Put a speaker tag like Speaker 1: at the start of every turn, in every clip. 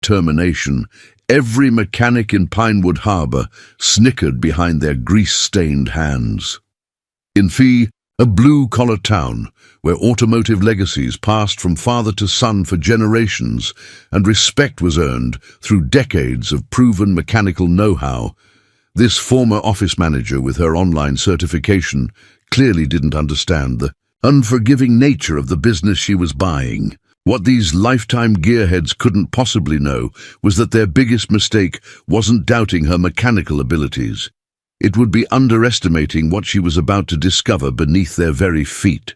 Speaker 1: determination, every mechanic in Pinewood Harbour snickered behind their grease-stained hands. In Fee, a blue-collar town where automotive legacies passed from father to son for generations and respect was earned through decades of proven mechanical know-how, this former office manager with her online certification clearly didn't understand the unforgiving nature of the business she was buying. What these lifetime gearheads couldn't possibly know was that their biggest mistake wasn't doubting her mechanical abilities. It would be underestimating what she was about to discover beneath their very feet.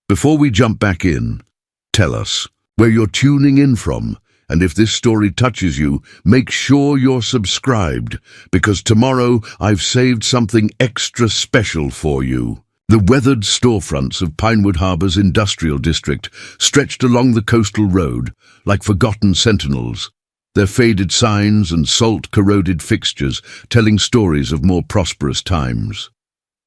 Speaker 1: Before we jump back in, tell us where you're tuning in from, and if this story touches you, make sure you're subscribed, because tomorrow I've saved something extra special for you. The weathered storefronts of Pinewood Harbour's industrial district stretched along the coastal road like forgotten sentinels, their faded signs and salt-corroded fixtures telling stories of more prosperous times.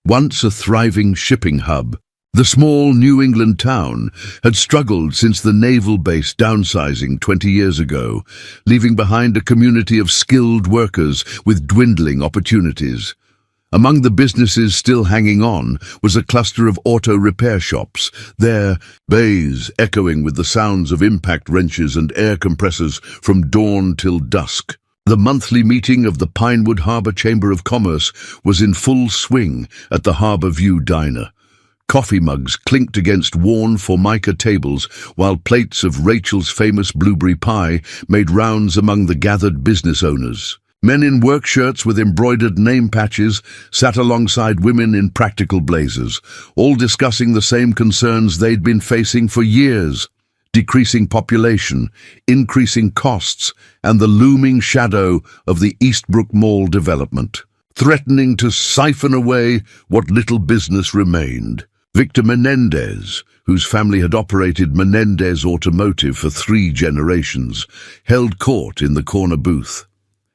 Speaker 1: Once a thriving shipping hub, the small New England town had struggled since the naval base downsizing 20 years ago, leaving behind a community of skilled workers with dwindling opportunities. Among the businesses still hanging on was a cluster of auto repair shops, their bays echoing with the sounds of impact wrenches and air compressors from dawn till dusk. The monthly meeting of the Pinewood Harbour Chamber of Commerce was in full swing at the Harbour View Diner. Coffee mugs clinked against worn formica tables, while plates of Rachel's famous blueberry pie made rounds among the gathered business owners. Men in work shirts with embroidered name patches sat alongside women in practical blazers, all discussing the same concerns they'd been facing for years: decreasing population, increasing costs, and the looming shadow of the Eastbrook Mall development, threatening to siphon away what little business remained. Victor Menendez, whose family had operated Menendez Automotive for 3 generations, held court in the corner booth.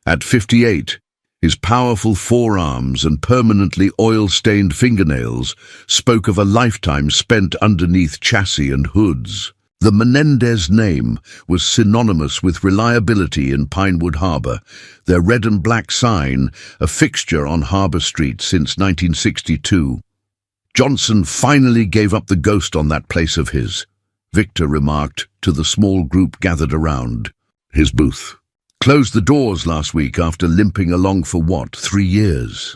Speaker 1: At 58, his powerful forearms and permanently oil-stained fingernails spoke of a lifetime spent underneath chassis and hoods. The Menendez name was synonymous with reliability in Pinewood Harbour, their red and black sign a fixture on Harbour Street since 1962. "Johnson finally gave up the ghost on that place of his," Victor remarked to the small group gathered around his booth. "Closed the doors last week after limping along for 3 years?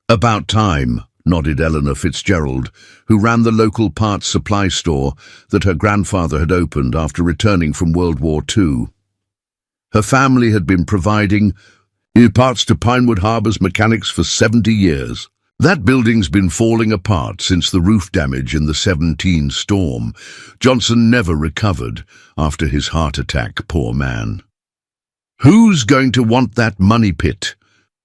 Speaker 1: "About time," nodded Eleanor Fitzgerald, who ran the local parts supply store that her grandfather had opened after returning from World War II. Her family had been providing parts to Pinewood Harbour's mechanics for 70 years. That building's been falling apart since the roof damage in the 17 storm. Johnson never recovered after his heart attack, poor man. "Who's going to want that money pit?"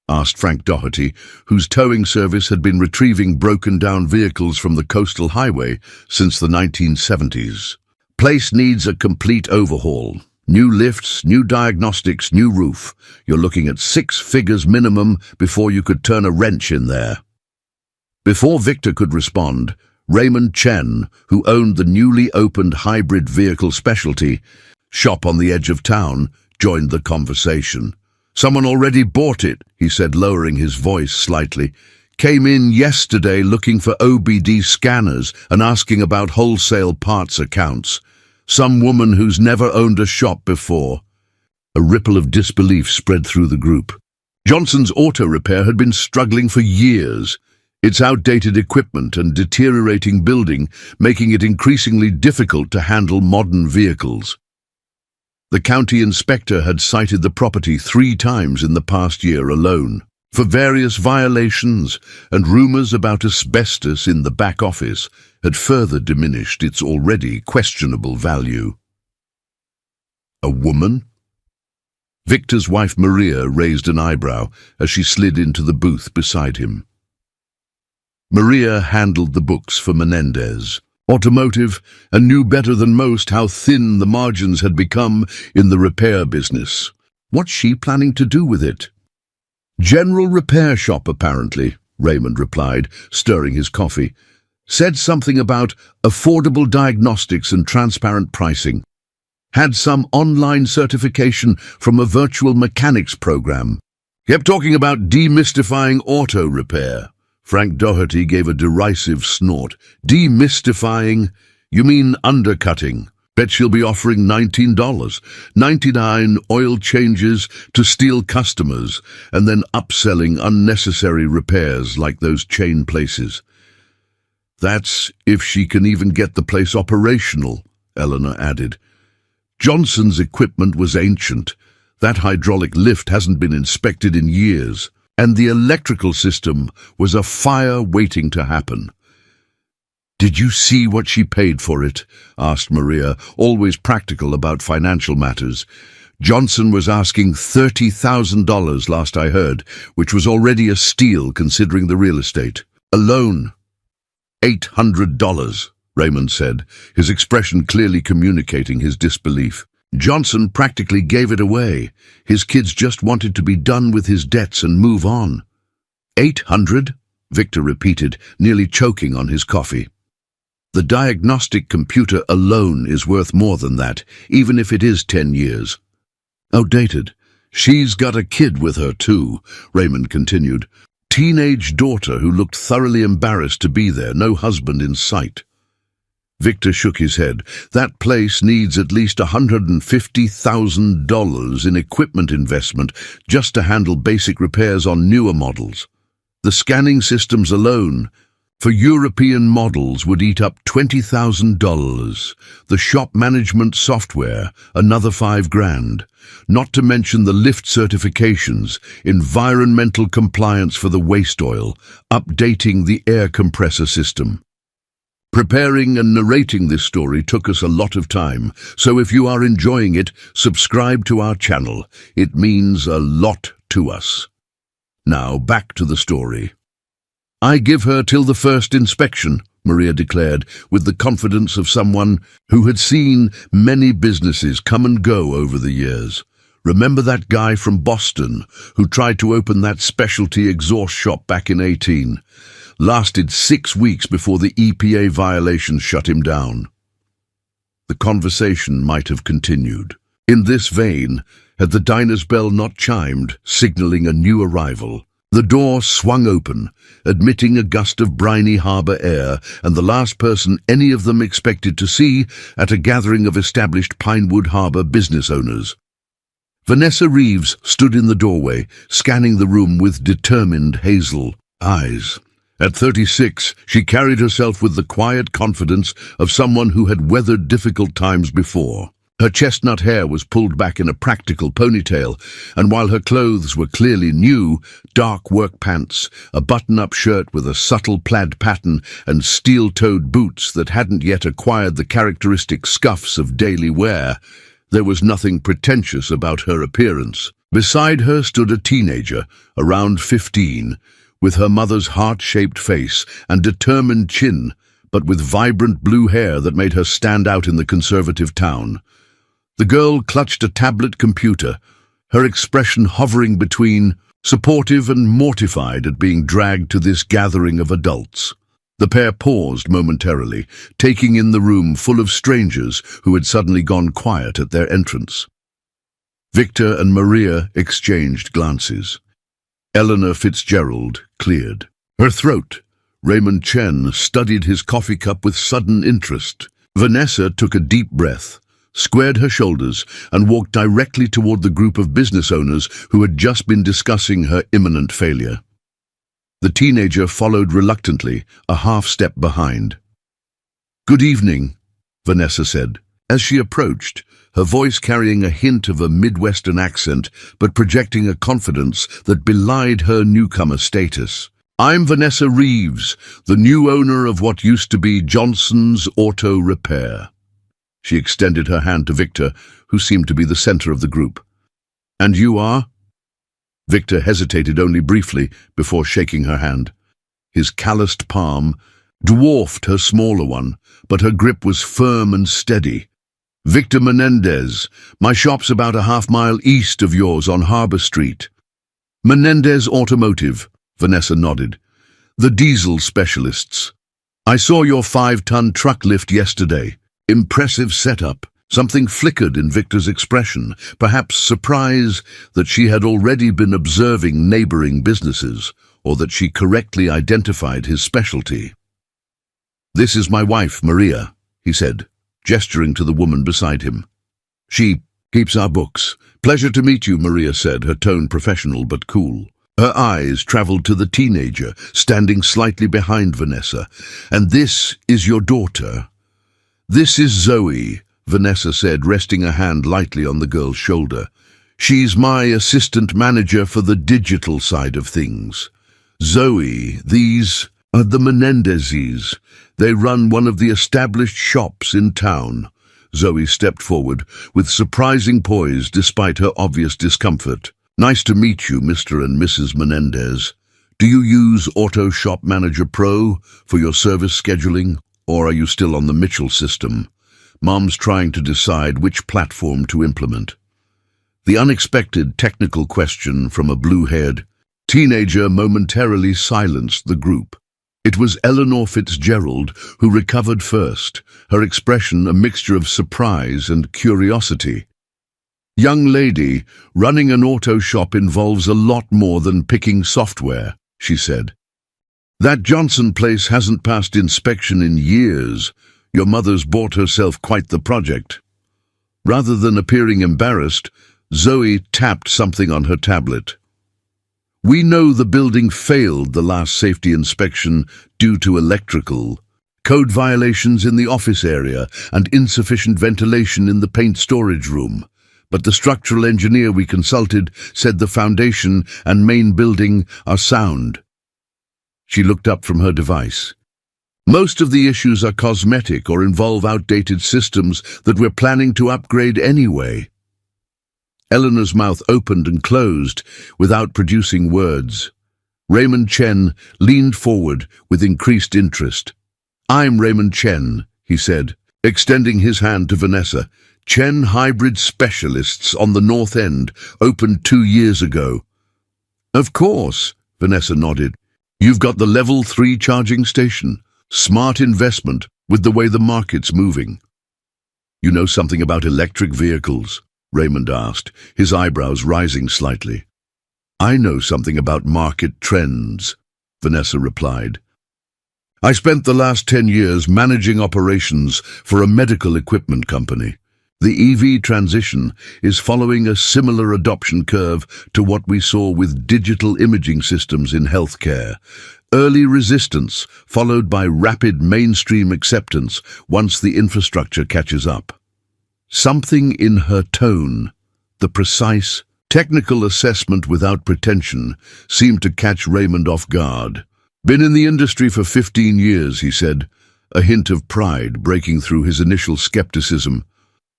Speaker 1: asked Frank Doherty, whose towing service had been retrieving broken-down vehicles from the coastal highway since the 1970s. "Place needs a complete overhaul. New lifts, new diagnostics, new roof. You're looking at 6 figures minimum before you could turn a wrench in there." Before Victor could respond, Raymond Chen, who owned the newly opened hybrid vehicle specialty shop on the edge of town, joined the conversation. "Someone already bought it," he said, lowering his voice slightly. "Came in yesterday looking for OBD scanners and asking about wholesale parts accounts. Some woman who's never owned a shop before." A ripple of disbelief spread through the group. Johnson's auto repair had been struggling for years, its outdated equipment and deteriorating building making it increasingly difficult to handle modern vehicles. The county inspector had cited the property 3 times in the past year alone for various violations, and rumors about asbestos in the back office had further diminished its already questionable value. A woman? Victor's wife Maria raised an eyebrow as she slid into the booth beside him. Maria handled the books for Menendez Automotive and knew better than most how thin the margins had become in the repair business. What's she planning to do with it? "General repair shop, apparently," Raymond replied, stirring his coffee. "Said something about affordable diagnostics and transparent pricing." Had some online certification from a virtual mechanics program. Kept talking about demystifying auto repair. Frank Doherty gave a derisive snort. Demystifying? You mean undercutting? Bet she'll be offering $19, 99 oil changes to steal customers, and then upselling unnecessary repairs like those chain places. That's if she can even get the place operational, Eleanor added. Johnson's equipment was ancient. That hydraulic lift hasn't been inspected in years, and the electrical system was a fire waiting to happen. "Did you see what she paid for it?" asked Maria, always practical about financial matters. "Johnson was asking $30,000 last I heard, which was already a steal considering the real estate. Alone. $800, Raymond said, his expression clearly communicating his disbelief. Johnson practically gave it away. His kids just wanted to be done with his debts and move on. 800? Victor repeated, nearly choking on his coffee. The diagnostic computer alone is worth more than that, even if it is 10 years. Outdated. She's got a kid with her too, Raymond continued. Teenage daughter who looked thoroughly embarrassed to be there, no husband in sight. Victor shook his head. That place needs at least $150,000 in equipment investment just to handle basic repairs on newer models. The scanning systems alone, for European models, would eat up $20,000. The shop management software, another $5,000. Not to mention the lift certifications, environmental compliance for the waste oil, updating the air compressor system. Preparing and narrating this story took us a lot of time, so if you are enjoying it, subscribe to our channel. It means a lot to us. Now back to the story. I give her till the first inspection, Maria declared, with the confidence of someone who had seen many businesses come and go over the years. Remember that guy from Boston who tried to open that specialty exhaust shop back in 18? Lasted 6 weeks before the EPA violations shut him down. The conversation might have continued. In this vein, had the diner's bell not chimed, signaling a new arrival. The door swung open, admitting a gust of briny harbour air, and the last person any of them expected to see at a gathering of established Pinewood Harbour business owners. Vanessa Reeves stood in the doorway, scanning the room with determined hazel eyes. At 36, she carried herself with the quiet confidence of someone who had weathered difficult times before. Her chestnut hair was pulled back in a practical ponytail, and while her clothes were clearly new, dark work pants, a button-up shirt with a subtle plaid pattern, and steel-toed boots that hadn't yet acquired the characteristic scuffs of daily wear, there was nothing pretentious about her appearance. Beside her stood a teenager, around 15, with her mother's heart-shaped face and determined chin, but with vibrant blue hair that made her stand out in the conservative town. The girl clutched a tablet computer, her expression hovering between supportive and mortified at being dragged to this gathering of adults. The pair paused momentarily, taking in the room full of strangers who had suddenly gone quiet at their entrance. Victor and Maria exchanged glances. Eleanor Fitzgerald cleared her throat. Raymond Chen studied his coffee cup with sudden interest. Vanessa took a deep breath, squared her shoulders, and walked directly toward the group of business owners who had just been discussing her imminent failure. The teenager followed reluctantly, a half-step behind. "Good evening," Vanessa said. As she approached, her voice carrying a hint of a Midwestern accent, but projecting a confidence that belied her newcomer status. "I'm Vanessa Reeves, the new owner of what used to be Johnson's Auto Repair." She extended her hand to Victor, who seemed to be the center of the group. "And you are?" Victor hesitated only briefly before shaking her hand. His calloused palm dwarfed her smaller one, but her grip was firm and steady. "Victor Menendez. My shop's about a half-mile east of yours on Harbor Street." "Menendez Automotive," Vanessa nodded. "The diesel specialists. I saw your 5-ton truck lift yesterday. Impressive setup. Something flickered in Victor's expression, perhaps surprise that she had already been observing neighboring businesses, or that she correctly identified his specialty. "This is my wife, Maria," he said, gesturing to the woman beside him. "She keeps our books." "Pleasure to meet you," Maria said, her tone professional but cool. Her eyes traveled to the teenager, standing slightly behind Vanessa. "And this is your daughter?" "This is Zoe," Vanessa said, resting a hand lightly on the girl's shoulder. "She's my assistant manager for the digital side of things." "Zoe, these are the Menendezes. They run one of the established shops in town." Zoe stepped forward, with surprising poise despite her obvious discomfort. "Nice to meet you, Mr. and Mrs. Menendez. Do you use Auto Shop Manager Pro for your service scheduling, or are you still on the Mitchell system?" Mom's trying to decide which platform to implement. The unexpected technical question from a blue-haired teenager momentarily silenced the group. It was Eleanor Fitzgerald who recovered first, her expression a mixture of surprise and curiosity. "Young lady, running an auto shop involves a lot more than picking software," she said. "That Johnson place hasn't passed inspection in years. Your mother's bought herself quite the project." Rather than appearing embarrassed, Zoe tapped something on her tablet. "We know the building failed the last safety inspection due to electrical code violations in the office area and insufficient ventilation in the paint storage room. But the structural engineer we consulted said the foundation and main building are sound." She looked up from her device. "Most of the issues are cosmetic or involve outdated systems that we're planning to upgrade anyway." Eleanor's mouth opened and closed without producing words. Raymond Chen leaned forward with increased interest. "I'm Raymond Chen," he said, extending his hand to Vanessa. "Chen Hybrid Specialists on the North End, opened 2 years ago." "Of course," Vanessa nodded. "You've got the level 3 charging station. Smart investment with the way the market's moving." "You know something about electric vehicles?" Raymond asked, his eyebrows rising slightly. "I know something about market trends," Vanessa replied. "I spent the last 10 years managing operations for a medical equipment company. The EV transition is following a similar adoption curve to what we saw with digital imaging systems in healthcare. Early resistance, followed by rapid mainstream acceptance once the infrastructure catches up." Something in her tone, the precise, technical assessment without pretension, seemed to catch Raymond off guard. "Been in the industry for 15 years, he said, a hint of pride breaking through his initial skepticism.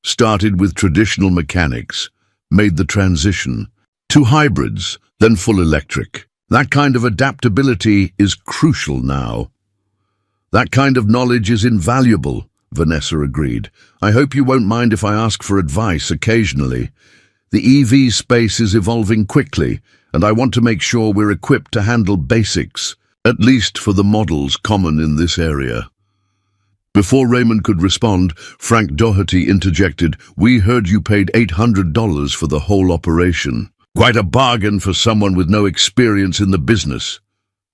Speaker 1: "Started with traditional mechanics, made the transition to hybrids, then full electric. That kind of adaptability is crucial now." "That kind of knowledge is invaluable," Vanessa agreed. "I hope you won't mind if I ask for advice occasionally. The EV space is evolving quickly, and I want to make sure we're equipped to handle basics, at least for the models common in this area." Before Raymond could respond, Frank Doherty interjected, "We heard you paid $800 for the whole operation. Quite a bargain for someone with no experience in the business."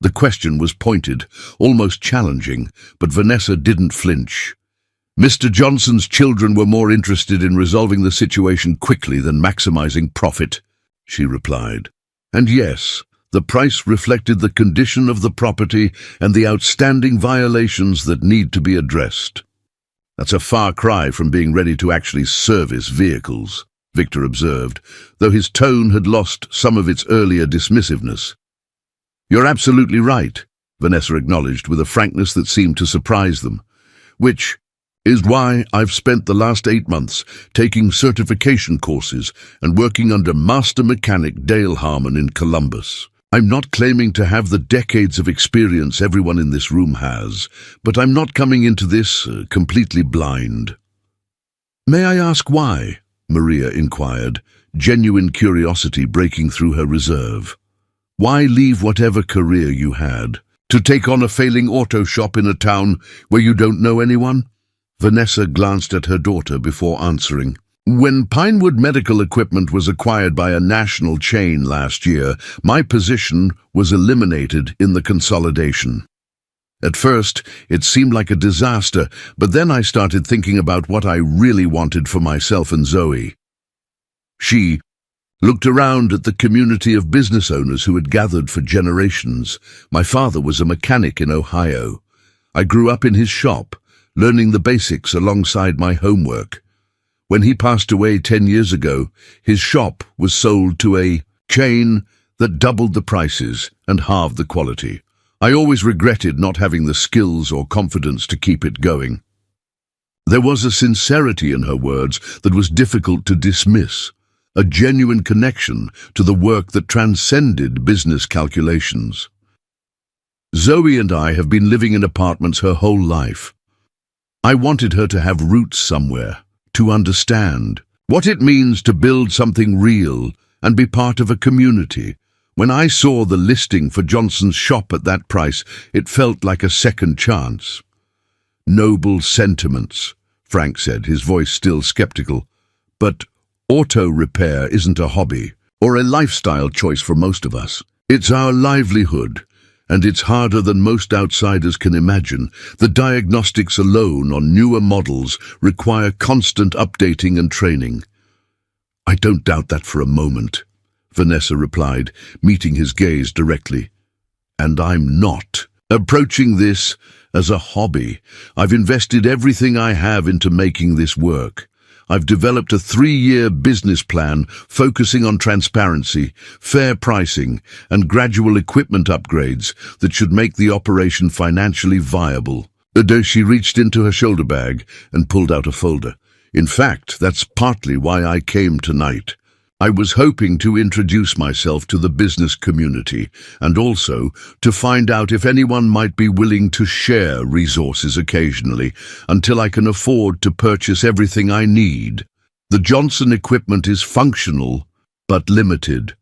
Speaker 1: The question was pointed, almost challenging, but Vanessa didn't flinch. "Mr. Johnson's children were more interested in resolving the situation quickly than maximizing profit," she replied. "And yes, the price reflected the condition of the property and the outstanding violations that need to be addressed." "That's a far cry from being ready to actually service vehicles," Victor observed, though his tone had lost some of its earlier dismissiveness. "You're absolutely right," Vanessa acknowledged with a frankness that seemed to surprise them. "Which is why I've spent the last 8 months taking certification courses and working under Master Mechanic Dale Harmon in Columbus. I'm not claiming to have the decades of experience everyone in this room has, but I'm not coming into this completely blind." "May I ask why?" Maria inquired, genuine curiosity breaking through her reserve. "Why leave whatever career you had to take on a failing auto shop in a town where you don't know anyone?" Vanessa glanced at her daughter before answering. When Pinewood Medical Equipment was acquired by a national chain last year, my position was eliminated in the consolidation. At first, it seemed like a disaster, but then I started thinking about what I really wanted for myself and Zoe. She looked around at the community of business owners who had gathered for generations. My father was a mechanic in Ohio. I grew up in his shop, learning the basics alongside my homework. When he passed away 10 years ago, his shop was sold to a chain that doubled the prices and halved the quality. I always regretted not having the skills or confidence to keep it going. There was a sincerity in her words that was difficult to dismiss, a genuine connection to the work that transcended business calculations. Zoe and I have been living in apartments her whole life. I wanted her to have roots somewhere, to understand what it means to build something real and be part of a community. When I saw the listing for Johnson's shop at that price, it felt like a second chance. Noble sentiments, Frank said, his voice still skeptical. But auto repair isn't a hobby or a lifestyle choice for most of us. It's our livelihood, and it's harder than most outsiders can imagine. The diagnostics alone on newer models require constant updating and training. I don't doubt that for a moment, Vanessa replied, meeting his gaze directly. And I'm not approaching this as a hobby. I've invested everything I have into making this work. I've developed a 3-year business plan focusing on transparency, fair pricing, and gradual equipment upgrades that should make the operation financially viable. She reached into her shoulder bag and pulled out a folder. In fact, that's partly why I came tonight. I was hoping to introduce myself to the business community and also to find out if anyone might be willing to share resources occasionally until I can afford to purchase everything I need. The Johnson equipment is functional but limited.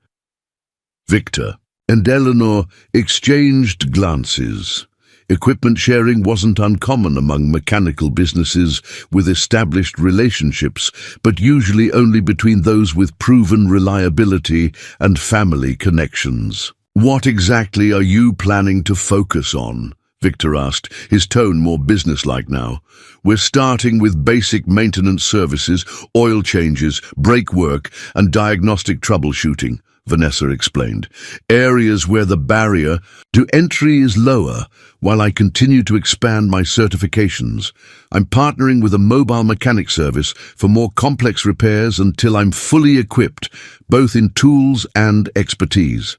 Speaker 1: Victor and Eleanor exchanged glances. Equipment sharing wasn't uncommon among mechanical businesses with established relationships, but usually only between those with proven reliability and family connections. What exactly are you planning to focus on? Victor asked, his tone more businesslike now. We're starting with basic maintenance services, oil changes, brake work, and diagnostic troubleshooting, Vanessa explained. Areas where the barrier to entry is lower, while I continue to expand my certifications. I'm partnering with a mobile mechanic service for more complex repairs until I'm fully equipped, both in tools and expertise.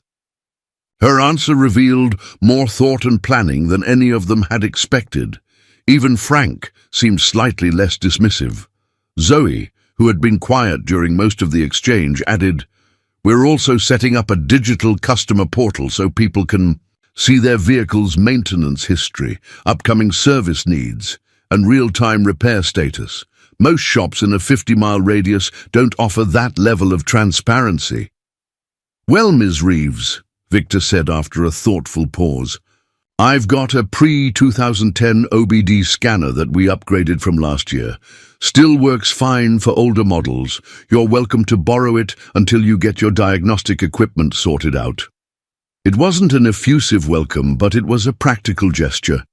Speaker 1: Her answer revealed more thought and planning than any of them had expected. Even Frank seemed slightly less dismissive. Zoe, who had been quiet during most of the exchange, added, "We're also setting up a digital customer portal so people can see their vehicle's maintenance history, upcoming service needs, and real-time repair status. Most shops in a 50-mile radius don't offer that level of transparency." "Well, Ms. Reeves," Victor said after a thoughtful pause, "I've got a pre-2010 OBD scanner that we upgraded from last year. Still works fine for older models. You're welcome to borrow it until you get your diagnostic equipment sorted out." It wasn't an effusive welcome, but it was a practical gesture,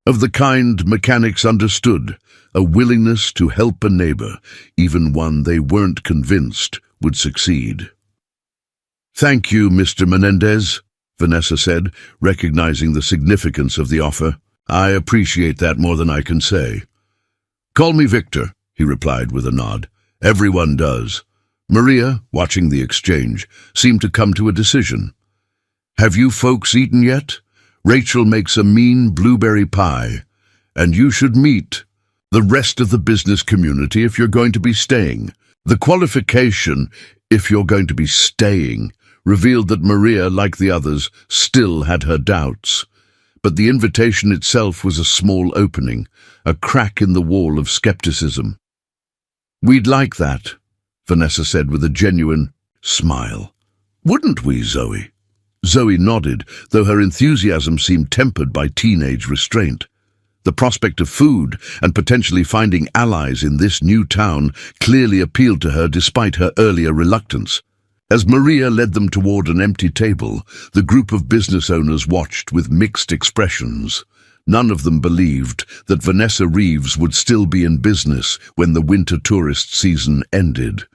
Speaker 1: of the kind mechanics understood, a willingness to help a neighbor, even one they weren't convinced would succeed. "Thank you, Mr. Menendez," Vanessa said, recognizing the significance of the offer. "I appreciate that more than I can say." "Call me Victor," he replied with a nod. "Everyone does." Maria, watching the exchange, seemed to come to a decision. "Have you folks eaten yet? Rachel makes a mean blueberry pie, and you should meet the rest of the business community if you're going to be staying." The qualification, "if you're going to be staying," revealed that Maria, like the others, still had her doubts. But the invitation itself was a small opening, a crack in the wall of skepticism. "We'd like that," Vanessa said with a genuine smile. "Wouldn't we, Zoe?" Zoe nodded, though her enthusiasm seemed tempered by teenage restraint. The prospect of food and potentially finding allies in this new town clearly appealed to her despite her earlier reluctance. As Maria led them toward an empty table, the group of business owners watched with mixed expressions. None of them believed that Vanessa Reeves would still be in business when the winter tourist season ended.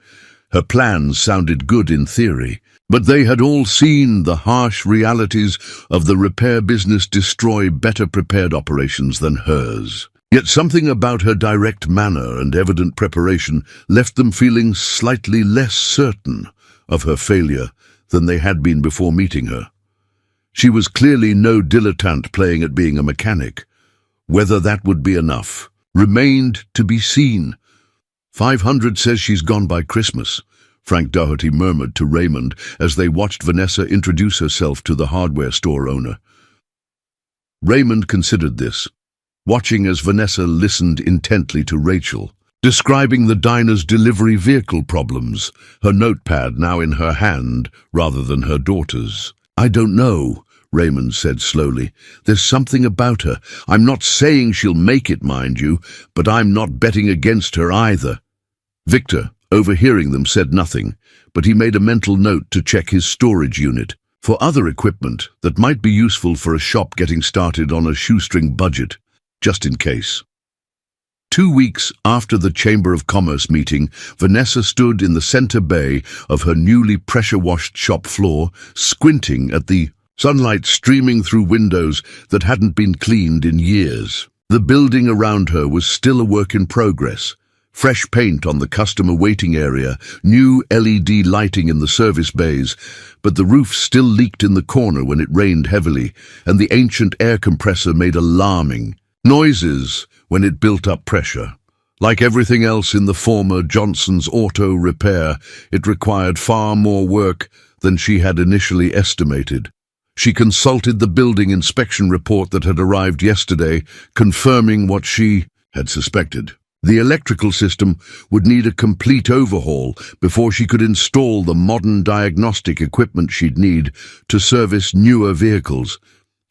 Speaker 1: Her plans sounded good in theory, but they had all seen the harsh realities of the repair business destroy better prepared operations than hers. Yet something about her direct manner and evident preparation left them feeling slightly less certain of her failure than they had been before meeting her. She was clearly no dilettante playing at being a mechanic. Whether that would be enough remained to be seen. 500 says she's gone by Christmas, Frank Doherty murmured to Raymond as they watched Vanessa introduce herself to the hardware store owner. Raymond considered this, watching as Vanessa listened intently to Rachel, describing the diner's delivery vehicle problems, her notepad now in her hand rather than her daughter's. "I don't know," Raymond said slowly. "There's something about her. I'm not saying she'll make it, mind you, but I'm not betting against her either." Victor, overhearing them, said nothing, but he made a mental note to check his storage unit for other equipment that might be useful for a shop getting started on a shoestring budget, just in case. 2 weeks after the Chamber of Commerce meeting, Vanessa stood in the center bay of her newly pressure-washed shop floor, squinting at the sunlight streaming through windows that hadn't been cleaned in years. The building around her was still a work in progress. Fresh paint on the customer waiting area, new LED lighting in the service bays, but the roof still leaked in the corner when it rained heavily, and the ancient air compressor made alarming noises when it built up pressure. Like everything else in the former Johnson's Auto Repair, it required far more work than she had initially estimated. She consulted the building inspection report that had arrived yesterday, confirming what she had suspected. The electrical system would need a complete overhaul before she could install the modern diagnostic equipment she'd need to service newer vehicles.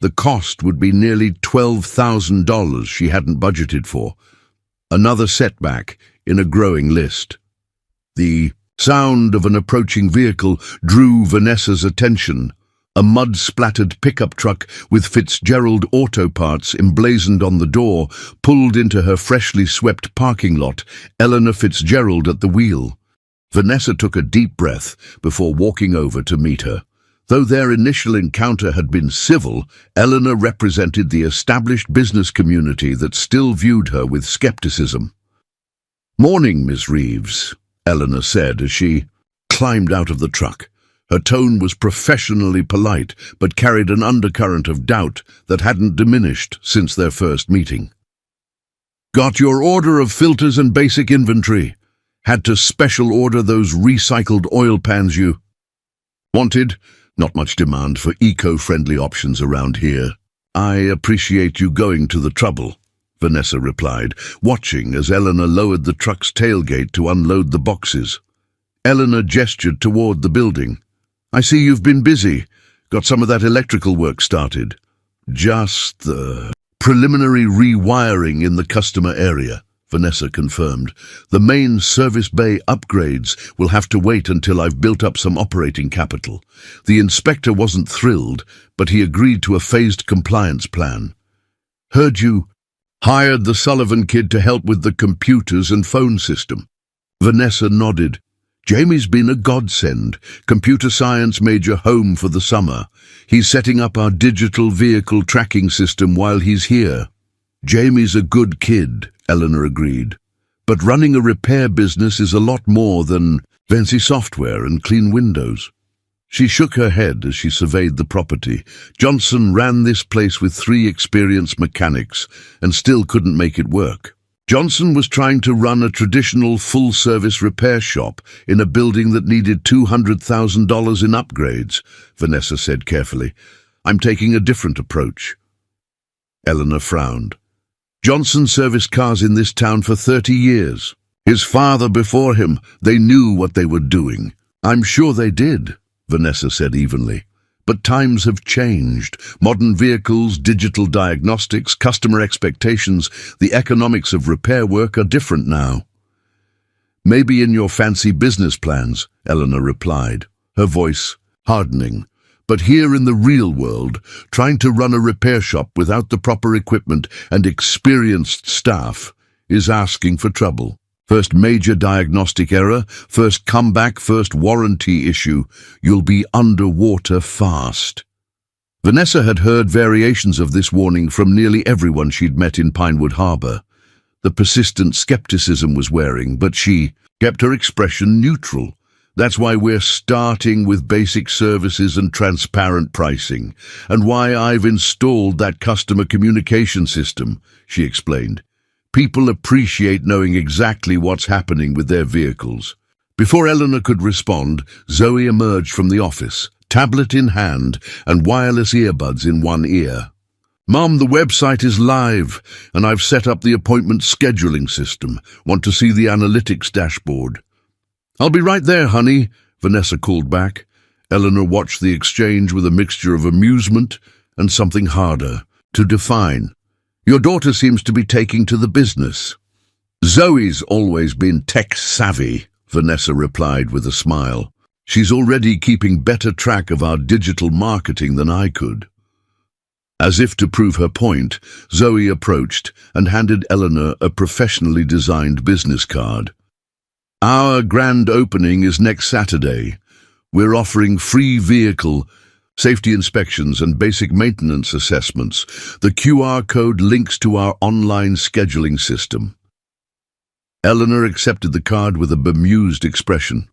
Speaker 1: The cost would be nearly $12,000 she hadn't budgeted for. Another setback in a growing list. The sound of an approaching vehicle drew Vanessa's attention. A mud-splattered pickup truck with Fitzgerald Auto Parts emblazoned on the door pulled into her freshly swept parking lot, Eleanor Fitzgerald at the wheel. Vanessa took a deep breath before walking over to meet her. Though their initial encounter had been civil, Eleanor represented the established business community that still viewed her with skepticism. "Morning, Miss Reeves," Eleanor said as she climbed out of the truck. Her tone was professionally polite, but carried an undercurrent of doubt that hadn't diminished since their first meeting. "Got your order of filters and basic inventory. Had to special order those recycled oil pans you wanted. Not much demand for eco-friendly options around here." "I appreciate you going to the trouble," Vanessa replied, watching as Eleanor lowered the truck's tailgate to unload the boxes. Eleanor gestured toward the building. "I see you've been busy. Got some of that electrical work started." "Just the preliminary rewiring in the customer area," Vanessa confirmed. "The main service bay upgrades will have to wait until I've built up some operating capital." The inspector wasn't thrilled, but he agreed to a phased compliance plan. "Heard you hired the Sullivan kid to help with the computers and phone system." Vanessa nodded. "Jamie's been a godsend. Computer science major home for the summer. He's setting up our digital vehicle tracking system while he's here." "Jamie's a good kid," Eleanor agreed. "But running a repair business is a lot more than fancy software and clean windows." She shook her head as she surveyed the property. Johnson ran this place with 3 experienced mechanics and still couldn't make it work. Johnson was trying to run a traditional full-service repair shop in a building that needed $200,000 in upgrades, Vanessa said carefully. "I'm taking a different approach." Eleanor frowned. "Johnson serviced cars in this town for 30 years. His father before him, they knew what they were doing." "I'm sure they did," Vanessa said evenly. But times have changed. Modern vehicles, digital diagnostics, customer expectations, the economics of repair work are different now. Maybe in your fancy business plans, Eleanor replied, her voice hardening. But here in the real world, trying to run a repair shop without the proper equipment and experienced staff is asking for trouble. First major diagnostic error, first comeback, first warranty issue. You'll be underwater fast. Vanessa had heard variations of this warning from nearly everyone she'd met in Pinewood Harbour. The persistent skepticism was wearing, but she kept her expression neutral. That's why we're starting with basic services and transparent pricing, and why I've installed that customer communication system, she explained. People appreciate knowing exactly what's happening with their vehicles. Before Eleanor could respond, Zoe emerged from the office, tablet in hand and wireless earbuds in one ear. "Mom, the website is live, and I've set up the appointment scheduling system. Want to see the analytics dashboard?" "I'll be right there, honey," Vanessa called back. Eleanor watched the exchange with a mixture of amusement and something harder to define. "Your daughter seems to be taking to the business." "Zoe's always been tech-savvy," Vanessa replied with a smile. "She's already keeping better track of our digital marketing than I could." As if to prove her point, Zoe approached and handed Eleanor a professionally designed business card. "Our grand opening is next Saturday. We're offering free vehicle safety inspections and basic maintenance assessments. The QR code links to our online scheduling system." Eleanor accepted the card with a bemused expression.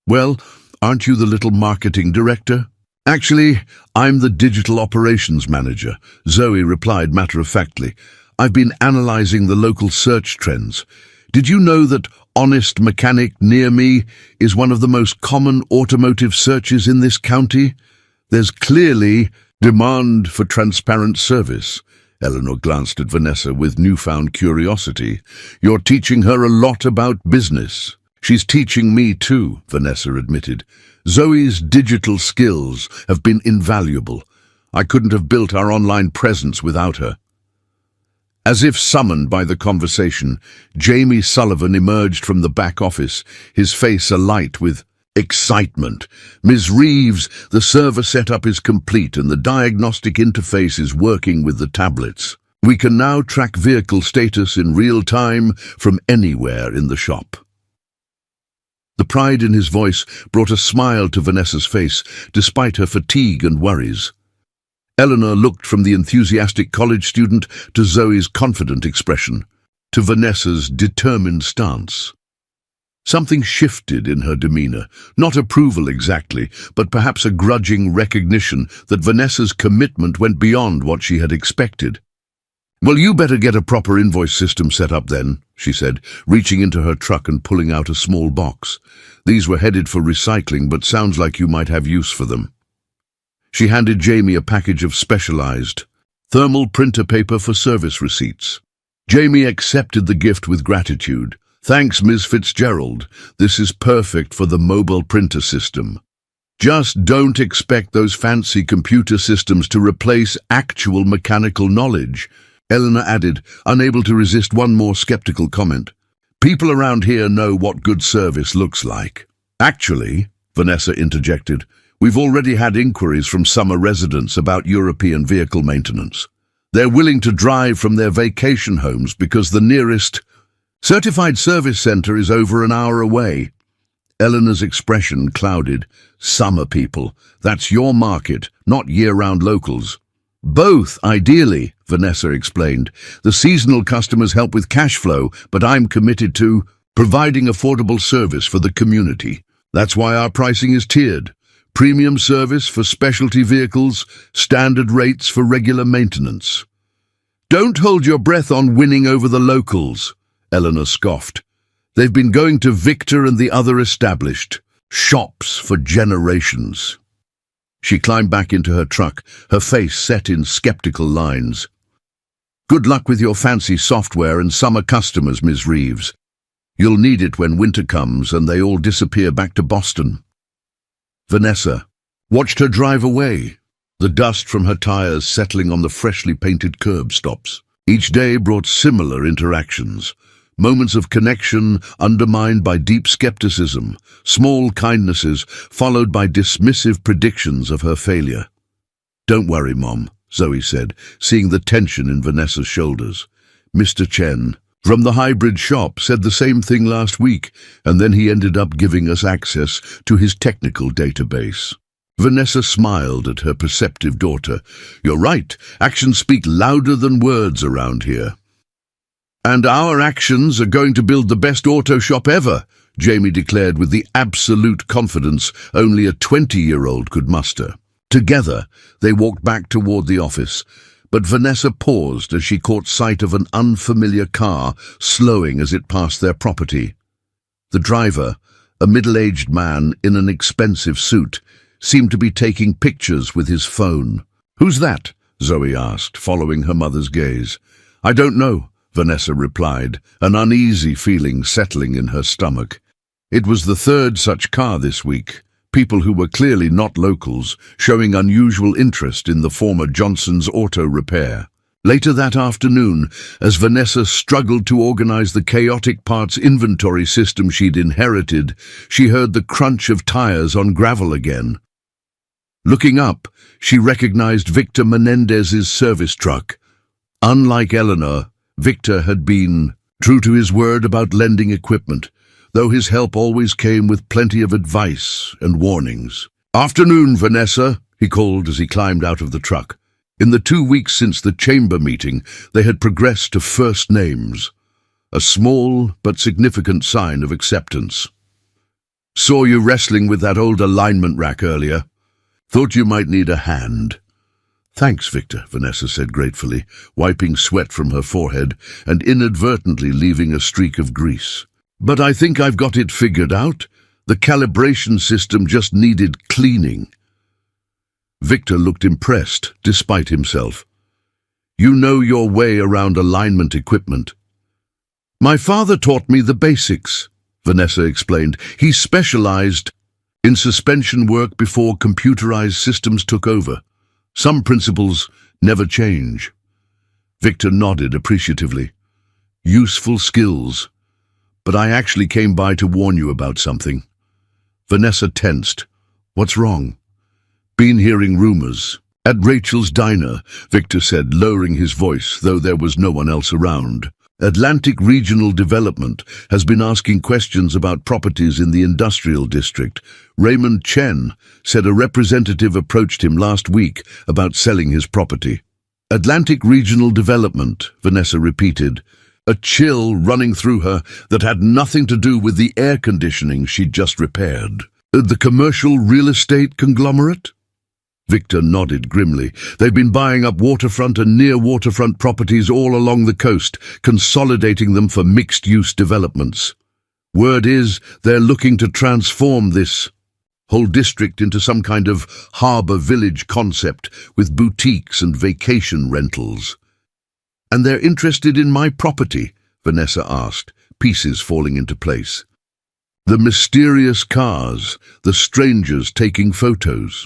Speaker 1: "Well, aren't you the little marketing director?" "Actually, I'm the digital operations manager," Zoe replied matter-of-factly. "I've been analyzing the local search trends. Did you know that honest mechanic near me is one of the most common automotive searches in this county? There's clearly demand for transparent service." Eleanor glanced at Vanessa with newfound curiosity. "You're teaching her a lot about business." "She's teaching me too," Vanessa admitted. "Zoe's digital skills have been invaluable. I couldn't have built our online presence without her." As if summoned by the conversation, Jamie Sullivan emerged from the back office, his face alight with excitement. "Ms. Reeves, the server setup is complete and the diagnostic interface is working with the tablets. We can now track vehicle status in real time from anywhere in the shop." The pride in his voice brought a smile to Vanessa's face, despite her fatigue and worries. Eleanor looked from the enthusiastic college student to Zoe's confident expression, to Vanessa's determined stance. Something shifted in her demeanor, not approval exactly, but perhaps a grudging recognition that Vanessa's commitment went beyond what she had expected. "Well, you better get a proper invoice system set up then," she said, reaching into her truck and pulling out a small box. "These were headed for recycling, but sounds like you might have use for them." She handed Jamie a package of specialized thermal printer paper for service receipts. Jamie accepted the gift with gratitude. "Thanks, Ms. Fitzgerald. This is perfect for the mobile printer system. Just don't expect those fancy computer systems to replace actual mechanical knowledge," Eleanor added, unable to resist one more skeptical comment. "People around here know what good service looks like." "Actually," Vanessa interjected, "we've already had inquiries from summer residents about European vehicle maintenance. They're willing to drive from their vacation homes because the nearest certified service center is over an hour away." Eleanor's expression clouded. "Summer people. That's your market, not year-round locals." "Both, ideally," Vanessa explained. "The seasonal customers help with cash flow, but I'm committed to providing affordable service for the community. That's why our pricing is tiered. Premium service for specialty vehicles, standard rates for regular maintenance." "Don't hold your breath on winning over the locals," Eleanor scoffed. "They've been going to Victor and the other established shops for generations." She climbed back into her truck, her face set in skeptical lines. "Good luck with your fancy software and summer customers, Ms. Reeves. You'll need it when winter comes and they all disappear back to Boston." "Vanessa, watched her drive away, the dust from her tires settling on the freshly painted curb stops. Each day brought similar interactions, moments of connection undermined by deep skepticism, small kindnesses followed by dismissive predictions of her failure. "Don't worry, Mom," Zoe said, seeing the tension in Vanessa's shoulders. "Mr. Chen from the hybrid shop said the same thing last week, and then he ended up giving us access to his technical database." Vanessa smiled at her perceptive daughter. "You're right, actions speak louder than words around here." "And our actions are going to build the best auto shop ever," Jamie declared with the absolute confidence only a 20-year-old could muster. Together, they walked back toward the office, but Vanessa paused as she caught sight of an unfamiliar car slowing as it passed their property. The driver, a middle-aged man in an expensive suit, seemed to be taking pictures with his phone. "Who's that?" Zoe asked, following her mother's gaze. "I don't know," Vanessa replied, an uneasy feeling settling in her stomach. It was the third such car this week, people who were clearly not locals, showing unusual interest in the former Johnson's auto repair. Later that afternoon, as Vanessa struggled to organize the chaotic parts inventory system she'd inherited, she heard the crunch of tires on gravel again. Looking up, she recognized Victor Menendez's service truck. Unlike Eleanor, Victor had been true to his word about lending equipment, though his help always came with plenty of advice and warnings. "Afternoon, Vanessa," he called as he climbed out of the truck. In the 2 weeks since the chamber meeting, they had progressed to first names, a small but significant sign of acceptance. "Saw you wrestling with that old alignment rack earlier. Thought you might need a hand." "Thanks, Victor," Vanessa said gratefully, wiping sweat from her forehead and inadvertently leaving a streak of grease. "But I think I've got it figured out. The calibration system just needed cleaning." Victor looked impressed, despite himself. "You know your way around alignment equipment." "My father taught me the basics," Vanessa explained. "He specialized in suspension work before computerized systems took over. Some principles never change." Victor nodded appreciatively. "Useful skills. But I actually came by to warn you about something." Vanessa tensed. "What's wrong?" "Been hearing rumors." "At Rachel's diner," Victor said, lowering his voice, though there was no one else around. "Atlantic Regional Development has been asking questions about properties in the industrial district. Raymond Chen said a representative approached him last week about selling his property." "Atlantic Regional Development," Vanessa repeated, a chill running through her that had nothing to do with the air conditioning she'd just repaired. "The commercial real estate conglomerate?" Victor nodded grimly. "They've been buying up waterfront and near-waterfront properties all along the coast, consolidating them for mixed-use developments. Word is they're looking to transform this whole district into some kind of harbour village concept with boutiques and vacation rentals." "And they're interested in my property?" Vanessa asked, pieces falling into place. "The mysterious cars, the strangers taking photos.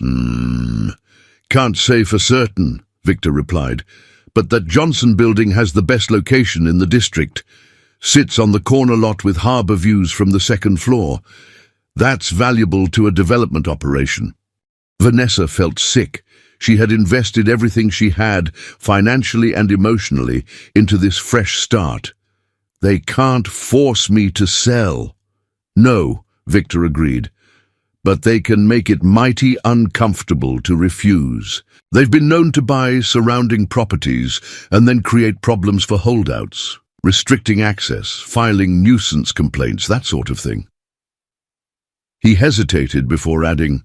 Speaker 1: Can't say for certain," Victor replied, "but that Johnson building has the best location in the district. Sits on the corner lot with harbour views from the second floor. That's valuable to a development operation." Vanessa felt sick. She had invested everything she had, financially and emotionally, into this fresh start. "They can't force me to sell." "No," Victor agreed, "but they can make it mighty uncomfortable to refuse. They've been known to buy surrounding properties and then create problems for holdouts, restricting access, filing nuisance complaints, that sort of thing." He hesitated before adding,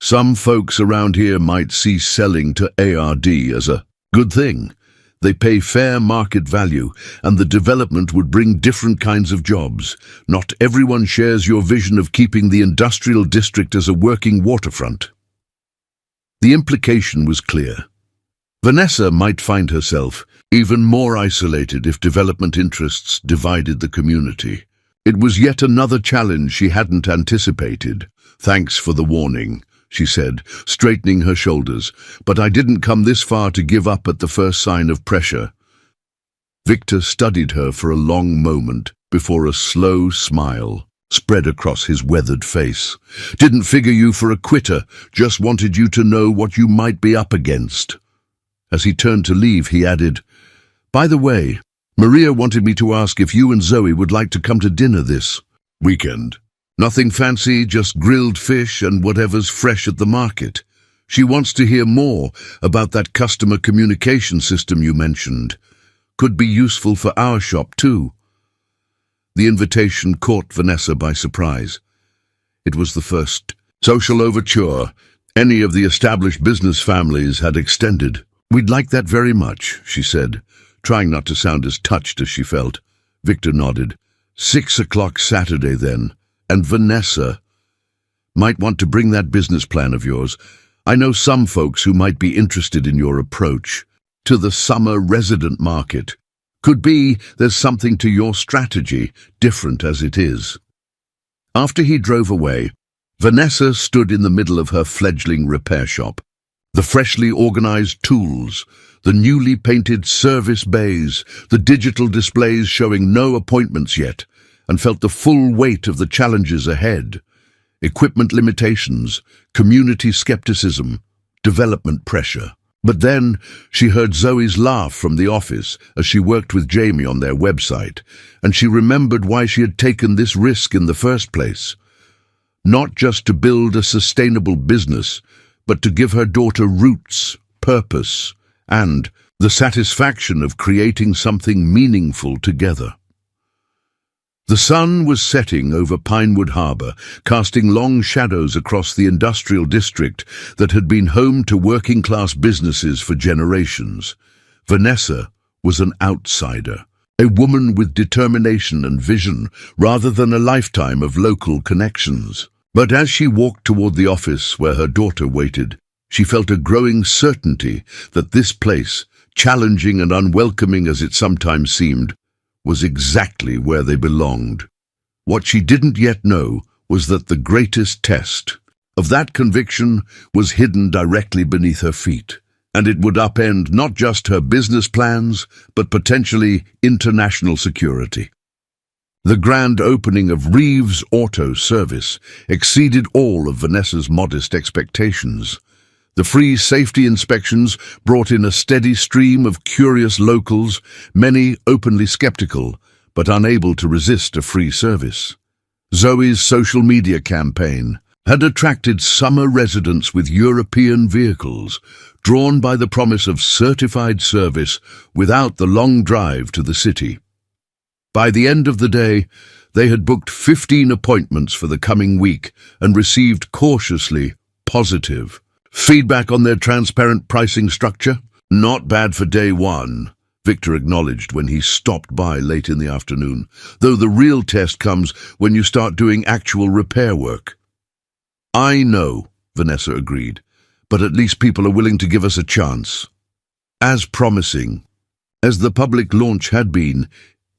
Speaker 1: "Some folks around here might see selling to ARD as a good thing. They pay fair market value, and the development would bring different kinds of jobs. Not everyone shares your vision of keeping the industrial district as a working waterfront." The implication was clear. Vanessa might find herself even more isolated if development interests divided the community. It was yet another challenge she hadn't anticipated. "Thanks for the warning," she said, straightening her shoulders, but I didn't come this far to give up at the first sign of pressure. Victor studied her for a long moment before a slow smile spread across his weathered face. Didn't figure you for a quitter, just wanted you to know what you might be up against. As he turned to leave, he added, By the way, Maria wanted me to ask if you and Zoe would like to come to dinner this weekend. Nothing fancy, just grilled fish and whatever's fresh at the market. She wants to hear more about that customer communication system you mentioned. Could be useful for our shop too. The invitation caught Vanessa by surprise. It was the first social overture any of the established business families had extended. We'd like that very much, she said, trying not to sound as touched as she felt. Victor nodded. 6 o'clock Saturday then. And Vanessa might want to bring that business plan of yours. I know some folks who might be interested in your approach to the summer resident market. Could be there's something to your strategy, different as it is. After he drove away, Vanessa stood in the middle of her fledgling repair shop. The freshly organized tools, the newly painted service bays, the digital displays showing no appointments yet, and felt the full weight of the challenges ahead. Equipment limitations, community skepticism, development pressure. But then she heard Zoe's laugh from the office as she worked with Jamie on their website, and she remembered why she had taken this risk in the first place. Not just to build a sustainable business, but to give her daughter roots, purpose, and the satisfaction of creating something meaningful together. The sun was setting over Pinewood Harbour, casting long shadows across the industrial district that had been home to working-class businesses for generations. Vanessa was an outsider, a woman with determination and vision rather than a lifetime of local connections. But as she walked toward the office where her daughter waited, she felt a growing certainty that this place, challenging and unwelcoming as it sometimes seemed, was exactly where they belonged. What she didn't yet know was that the greatest test of that conviction was hidden directly beneath her feet, and it would upend not just her business plans, but potentially international security. The grand opening of Reeves Auto Service exceeded all of Vanessa's modest expectations. The free safety inspections brought in a steady stream of curious locals, many openly skeptical, but unable to resist a free service. Zoe's social media campaign had attracted summer residents with European vehicles, drawn by the promise of certified service without the long drive to the city. By the end of the day, they had booked 15 appointments for the coming week and received cautiously positive feedback on their transparent pricing structure. Not bad for day one, Victor acknowledged when he stopped by late in the afternoon, though the real test comes when you start doing actual repair work. I know, Vanessa agreed, but at least people are willing to give us a chance. As promising as the public launch had been,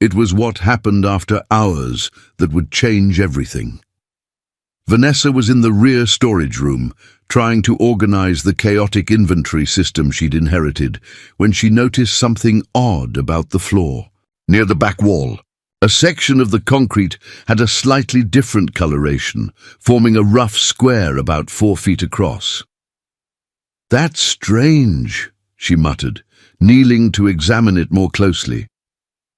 Speaker 1: it was what happened after hours that would change everything. Vanessa was in the rear storage room, trying to organize the chaotic inventory system she'd inherited, when she noticed something odd about the floor. Near the back wall, a section of the concrete had a slightly different coloration, forming a rough square about 4 feet across. "That's strange," she muttered, kneeling to examine it more closely.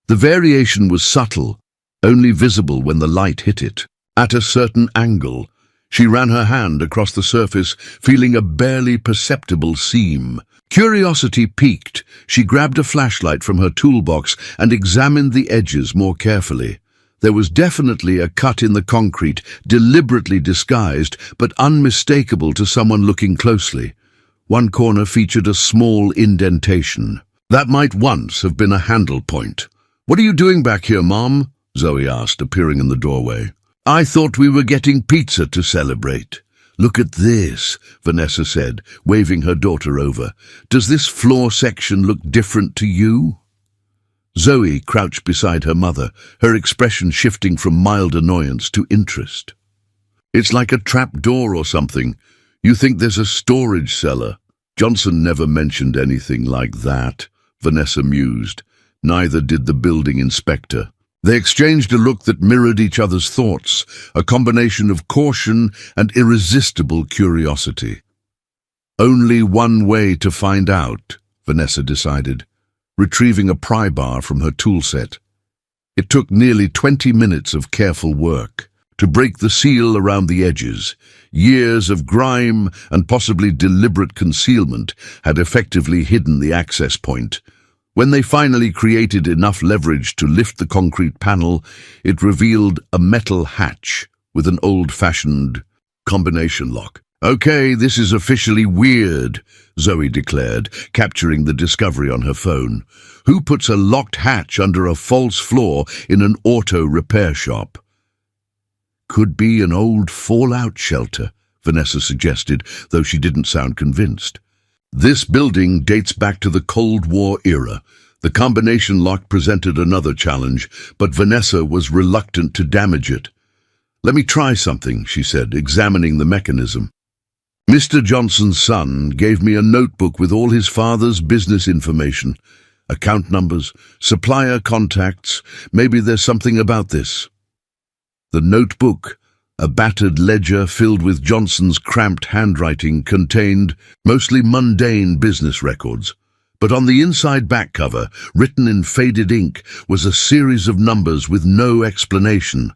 Speaker 1: The variation was subtle, only visible when the light hit it. At a certain angle, she ran her hand across the surface, feeling a barely perceptible seam. Curiosity piqued, she grabbed a flashlight from her toolbox and examined the edges more carefully. There was definitely a cut in the concrete, deliberately disguised, but unmistakable to someone looking closely. One corner featured a small indentation. That might once have been a handle point. "What are you doing back here, Mom?" Zoe asked, appearing in the doorway. "I thought we were getting pizza to celebrate." "Look at this," Vanessa said, waving her daughter over. "Does this floor section look different to you?" Zoe crouched beside her mother, her expression shifting from mild annoyance to interest. "It's like a trap door or something. You think there's a storage cellar? Johnson never mentioned anything like that, Vanessa mused. Neither did the building inspector. They exchanged a look that mirrored each other's thoughts, a combination of caution and irresistible curiosity. Only one way to find out, Vanessa decided, retrieving a pry bar from her tool set. It took nearly 20 minutes of careful work to break the seal around the edges. Years of grime and possibly deliberate concealment had effectively hidden the access point. When they finally created enough leverage to lift the concrete panel, it revealed a metal hatch with an old-fashioned combination lock. "Okay, this is officially weird," Zoe declared, capturing the discovery on her phone. "Who puts a locked hatch under a false floor in an auto repair shop?" "Could be an old fallout shelter," Vanessa suggested, though she didn't sound convinced. This building dates back to the Cold War era. The combination lock presented another challenge, but Vanessa was reluctant to damage it. "Let me try something," she said, examining the mechanism. "Mr. Johnson's son gave me a notebook with all his father's business information. Account numbers, supplier contacts. Maybe there's something about this." The notebook, a battered ledger filled with Johnson's cramped handwriting, contained mostly mundane business records. But on the inside back cover, written in faded ink, was a series of numbers with no explanation.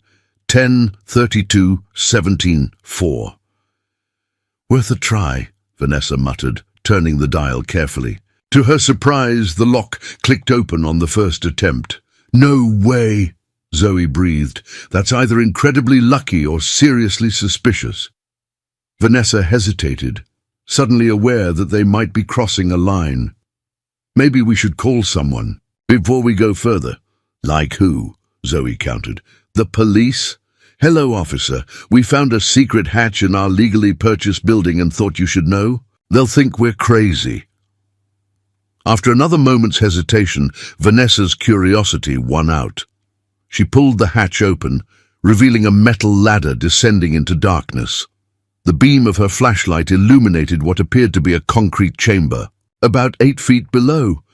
Speaker 1: 10-32-17-4. "Worth a try," Vanessa muttered, turning the dial carefully. To her surprise, the lock clicked open on the first attempt. "No way," Zoe breathed. "That's either incredibly lucky or seriously suspicious." Vanessa hesitated, suddenly aware that they might be crossing a line. "Maybe we should call someone before we go further." "Like who?" Zoe countered. "The police?" "Hello, officer. We found a secret hatch in our legally purchased building and thought you should know. They'll think we're crazy." After another moment's hesitation, Vanessa's curiosity won out. She pulled the hatch open, revealing a metal ladder descending into darkness. The beam of her flashlight illuminated what appeared to be a concrete chamber, about 8 feet below.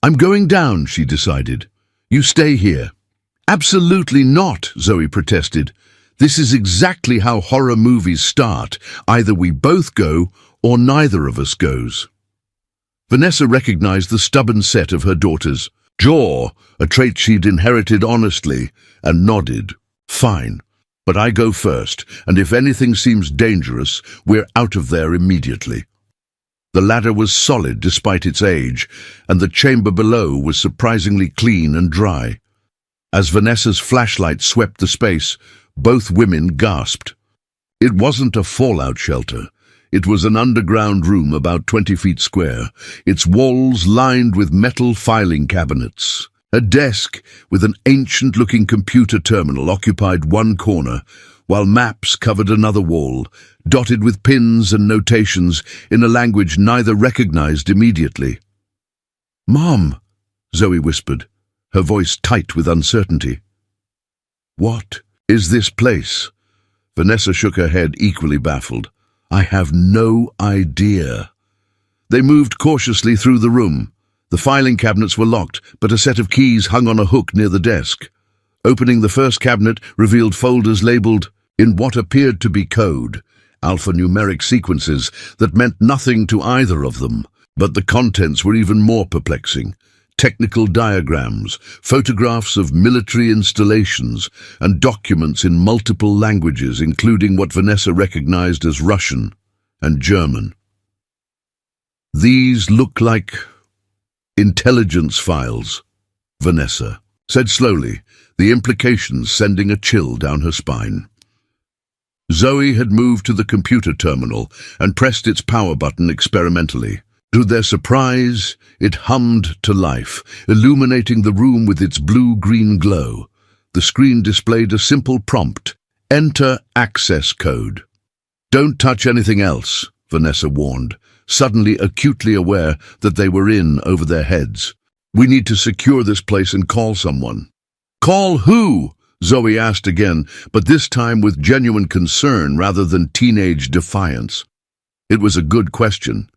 Speaker 1: "I'm going down," she decided. "You stay here." "Absolutely not," Zoe protested. "This is exactly how horror movies start. Either we both go, or neither of us goes." Vanessa recognized the stubborn set of her daughter's jaw, a trait she'd inherited honestly, and nodded. "Fine, but I go first, and if anything seems dangerous, we're out of there immediately." The ladder was solid despite its age, and the chamber below was surprisingly clean and dry. As Vanessa's flashlight swept the space, both women gasped. It wasn't a fallout shelter. It was an underground room about 20 feet square, its walls lined with metal filing cabinets. A desk with an ancient-looking computer terminal occupied one corner, while maps covered another wall, dotted with pins and notations in a language neither recognized immediately. "Mom," Zoe whispered, her voice tight with uncertainty. "What is this place?" Vanessa shook her head, equally baffled. "I have no idea." They moved cautiously through the room. The filing cabinets were locked, but a set of keys hung on a hook near the desk. Opening the first cabinet revealed folders labeled, in what appeared to be code, alphanumeric sequences that meant nothing to either of them. But the contents were even more perplexing. Technical diagrams, photographs of military installations, and documents in multiple languages, including what Vanessa recognized as Russian and German. "These look like intelligence files," Vanessa said slowly, the implications sending a chill down her spine. Zoe had moved to the computer terminal and pressed its power button experimentally. To their surprise, it hummed to life, illuminating the room with its blue-green glow. The screen displayed a simple prompt: "Enter access code." "Don't touch anything else," Vanessa warned, suddenly acutely aware that they were in over their heads. "We need to secure this place and call someone." "Call who?" Zoe asked again, but this time with genuine concern rather than teenage defiance. It was a good question.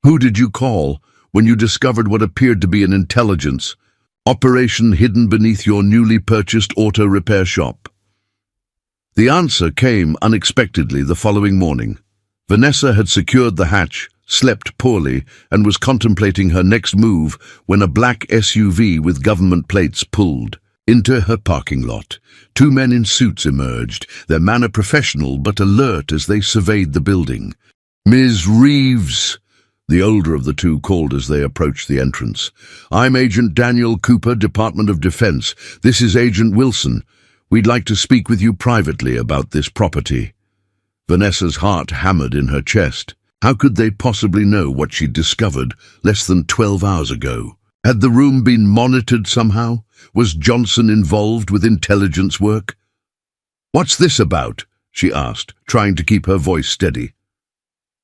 Speaker 1: Who did you call when you discovered what appeared to be an intelligence operation hidden beneath your newly purchased auto repair shop? The answer came unexpectedly the following morning. Vanessa had secured the hatch, slept poorly, and was contemplating her next move when a black SUV with government plates pulled into her parking lot. Two men in suits emerged, their manner professional but alert as they surveyed the building. "Ms. Reeves," the older of the two called as they approached the entrance. "I'm Agent Daniel Cooper, Department of Defense. This is Agent Wilson. We'd like to speak with you privately about this property." Vanessa's heart hammered in her chest. How could they possibly know what she'd discovered less than 12 hours ago? Had the room been monitored somehow? Was Johnson involved with intelligence work? "What's this about?" she asked, trying to keep her voice steady.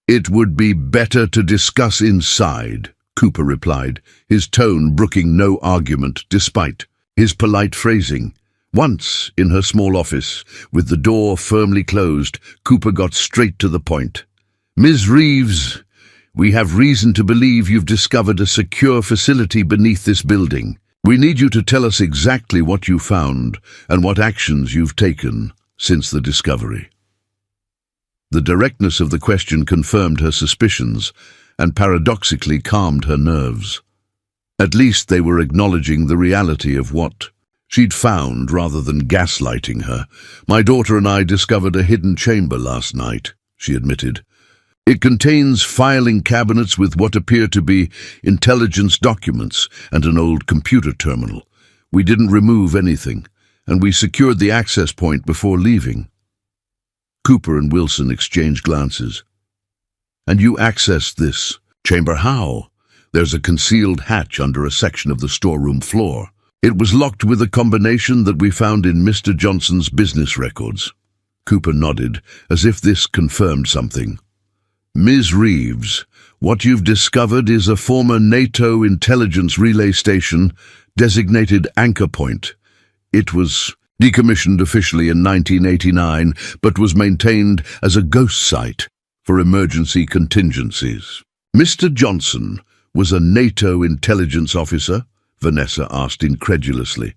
Speaker 1: "It would be better to discuss inside," Cooper replied, his tone brooking no argument despite his polite phrasing. Once, in her small office, with the door firmly closed, Cooper got straight to the point. "Ms. Reeves, we have reason to believe you've discovered a secure facility beneath this building. We need you to tell us exactly what you found and what actions you've taken since the discovery." The directness of the question confirmed her suspicions and paradoxically calmed her nerves. At least they were acknowledging the reality of what she'd found rather than gaslighting her. "My daughter and I discovered a hidden chamber last night," she admitted. "It contains filing cabinets with what appear to be intelligence documents and an old computer terminal. We didn't remove anything, and we secured the access point before leaving." Cooper and Wilson exchanged glances. "And you accessed this chamber how?" "There's a concealed hatch under a section of the storeroom floor. It was locked with a combination that we found in Mr. Johnson's business records." Cooper nodded, as if this confirmed something. "Ms. Reeves, what you've discovered is a former NATO intelligence relay station designated Anchor Point. It was decommissioned officially in 1989, but was maintained as a ghost site for emergency contingencies." "Mr. Johnson was a NATO intelligence officer?" Vanessa asked incredulously.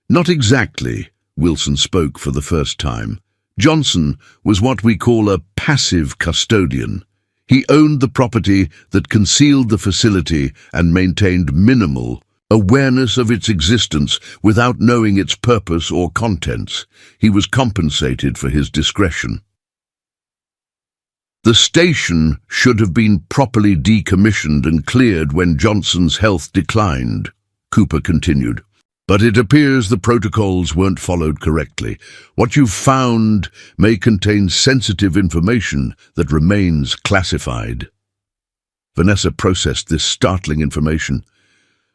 Speaker 1: "Not exactly," Wilson spoke for the first time. "Johnson was what we call a passive custodian. He owned the property that concealed the facility and maintained minimal awareness of its existence without knowing its purpose or contents. He was compensated for his discretion." "The station should have been properly decommissioned and cleared when Johnson's health declined," Cooper continued. "But it appears the protocols weren't followed correctly. What you've found may contain sensitive information that remains classified." Vanessa processed this startling information.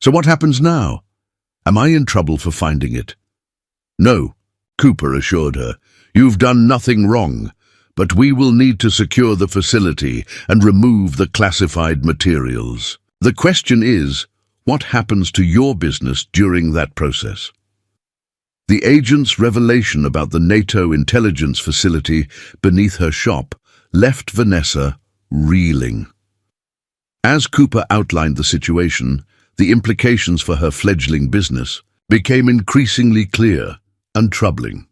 Speaker 1: "So what happens now? Am I in trouble for finding it?" "No," Cooper assured her. "You've done nothing wrong, but we will need to secure the facility and remove the classified materials. The question is, what happens to your business during that process?" The agent's revelation about the NATO intelligence facility beneath her shop left Vanessa reeling. As Cooper outlined the situation, the implications for her fledgling business became increasingly clear and troubling.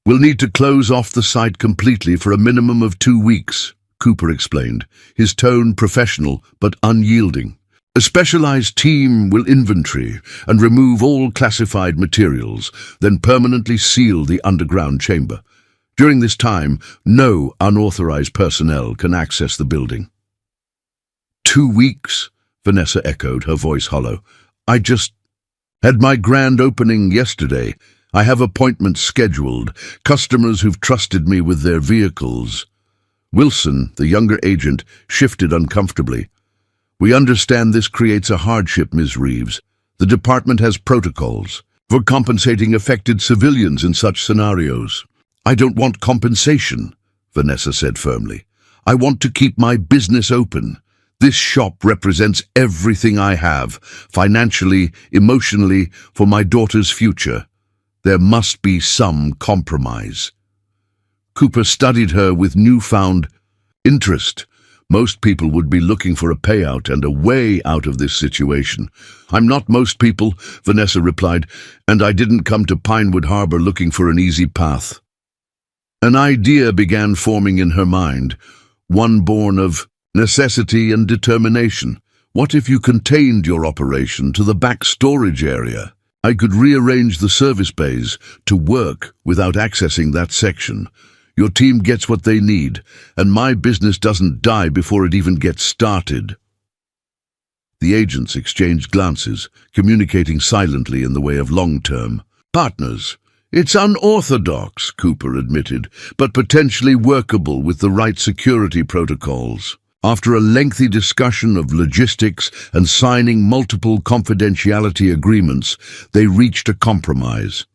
Speaker 1: "We'll need to close off the site completely for a minimum of 2 weeks," Cooper explained, his tone professional but unyielding. "A specialized team will inventory and remove all classified materials, then permanently seal the underground chamber. During this time, no unauthorized personnel can access the building." 2 weeks? Vanessa echoed, her voice hollow. "I just had my grand opening yesterday. I have appointments scheduled, customers who've trusted me with their vehicles." Wilson, the younger agent, shifted uncomfortably. "We understand this creates a hardship, Ms. Reeves. The department has protocols for compensating affected civilians in such scenarios." "I don't want compensation," Vanessa said firmly. "I want to keep my business open. This shop represents everything I have, financially, emotionally, for my daughter's future. There must be some compromise." Cooper studied her with newfound interest. Most people would be looking for a payout and a way out of this situation. I'm not most people, Vanessa replied, and I didn't come to Pinewood Harbor looking for an easy path. An idea began forming in her mind, one born of necessity and determination. What if you contained your operation to the back storage area? I could rearrange the service bays to work without accessing that section. Your team gets what they need, and my business doesn't die before it even gets started. The agents exchanged glances, communicating silently in the way of long-term partners. It's unorthodox, Cooper admitted, but potentially workable with the right security protocols. After a lengthy discussion of logistics and signing multiple confidentiality agreements, they reached a compromise.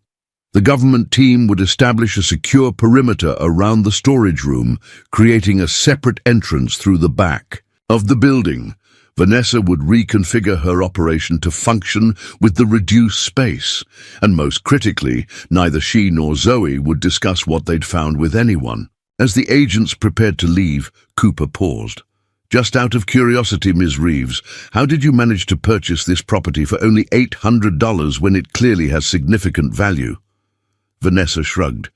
Speaker 1: The government team would establish a secure perimeter around the storage room, creating a separate entrance through the back of the building. Vanessa would reconfigure her operation to function with the reduced space, and most critically, neither she nor Zoe would discuss what they'd found with anyone. As the agents prepared to leave, Cooper paused. Just out of curiosity, Ms. Reeves, how did you manage to purchase this property for only $800 when it clearly has significant value? Vanessa shrugged.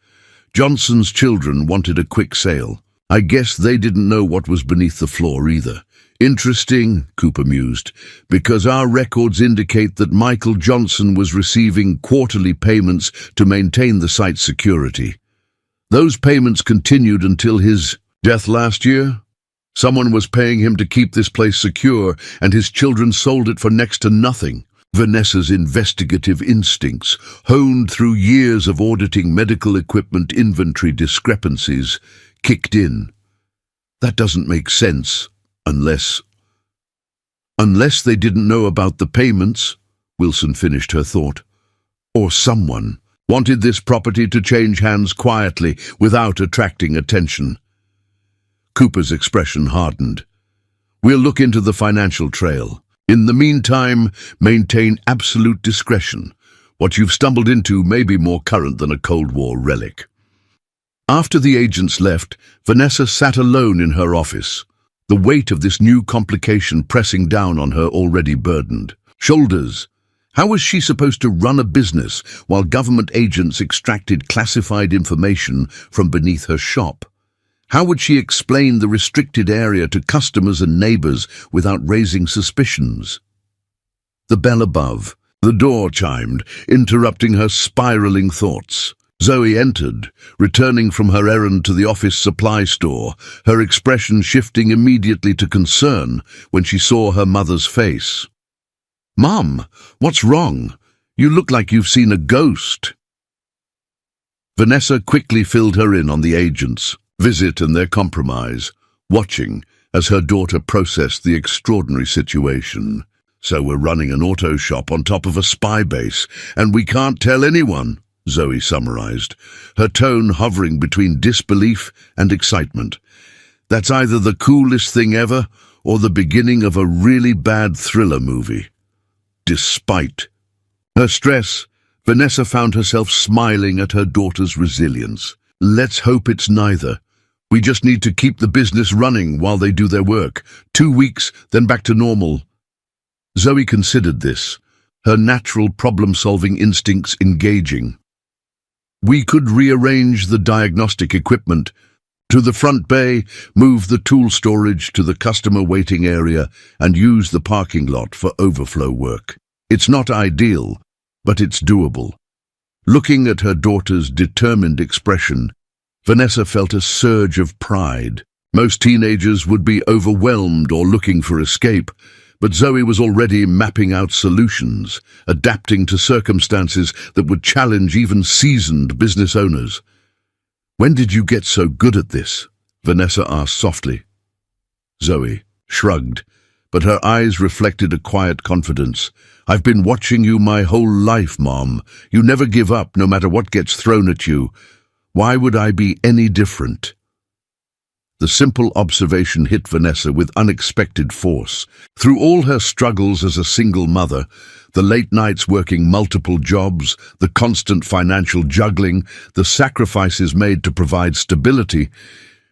Speaker 1: Johnson's children wanted a quick sale. I guess they didn't know what was beneath the floor either. Interesting, Cooper mused, because our records indicate that Michael Johnson was receiving quarterly payments to maintain the site's security. Those payments continued until his death last year? Someone was paying him to keep this place secure, and his children sold it for next to nothing. Vanessa's investigative instincts, honed through years of auditing medical equipment inventory discrepancies, kicked in. That doesn't make sense, unless they didn't know about the payments, Wilson finished her thought. Or someone wanted this property to change hands quietly without attracting attention. Cooper's expression hardened. We'll look into the financial trail. In the meantime, maintain absolute discretion. What you've stumbled into may be more current than a Cold War relic. After the agents left, Vanessa sat alone in her office, the weight of this new complication pressing down on her already burdened shoulders. How was she supposed to run a business while government agents extracted classified information from beneath her shop? How would she explain the restricted area to customers and neighbors without raising suspicions? The bell above. The door chimed, interrupting her spiraling thoughts. Zoe entered, returning from her errand to the office supply store, her expression shifting immediately to concern when she saw her mother's face. "Mom, what's wrong? You look like you've seen a ghost." Vanessa quickly filled her in on the agents' visit and their compromise, watching as her daughter processed the extraordinary situation. "So we're running an auto shop on top of a spy base, and we can't tell anyone," Zoe summarized, her tone hovering between disbelief and excitement. "That's either the coolest thing ever or the beginning of a really bad thriller movie." Despite her stress, Vanessa found herself smiling at her daughter's resilience. "Let's hope it's neither. We just need to keep the business running while they do their work. 2 weeks, then back to normal." Zoe considered this, her natural problem-solving instincts engaging. "We could rearrange the diagnostic equipment to the front bay, move the tool storage to the customer waiting area, and use the parking lot for overflow work. It's not ideal, but it's doable." Looking at her daughter's determined expression, Vanessa felt a surge of pride. Most teenagers would be overwhelmed or looking for escape, but Zoe was already mapping out solutions, adapting to circumstances that would challenge even seasoned business owners. "When did you get so good at this?" Vanessa asked softly. Zoe shrugged, but her eyes reflected a quiet confidence. "I've been watching you my whole life, Mom. You never give up, no matter what gets thrown at you. Why would I be any different?" The simple observation hit Vanessa with unexpected force. Through all her struggles as a single mother, the late nights working multiple jobs, the constant financial juggling, the sacrifices made to provide stability,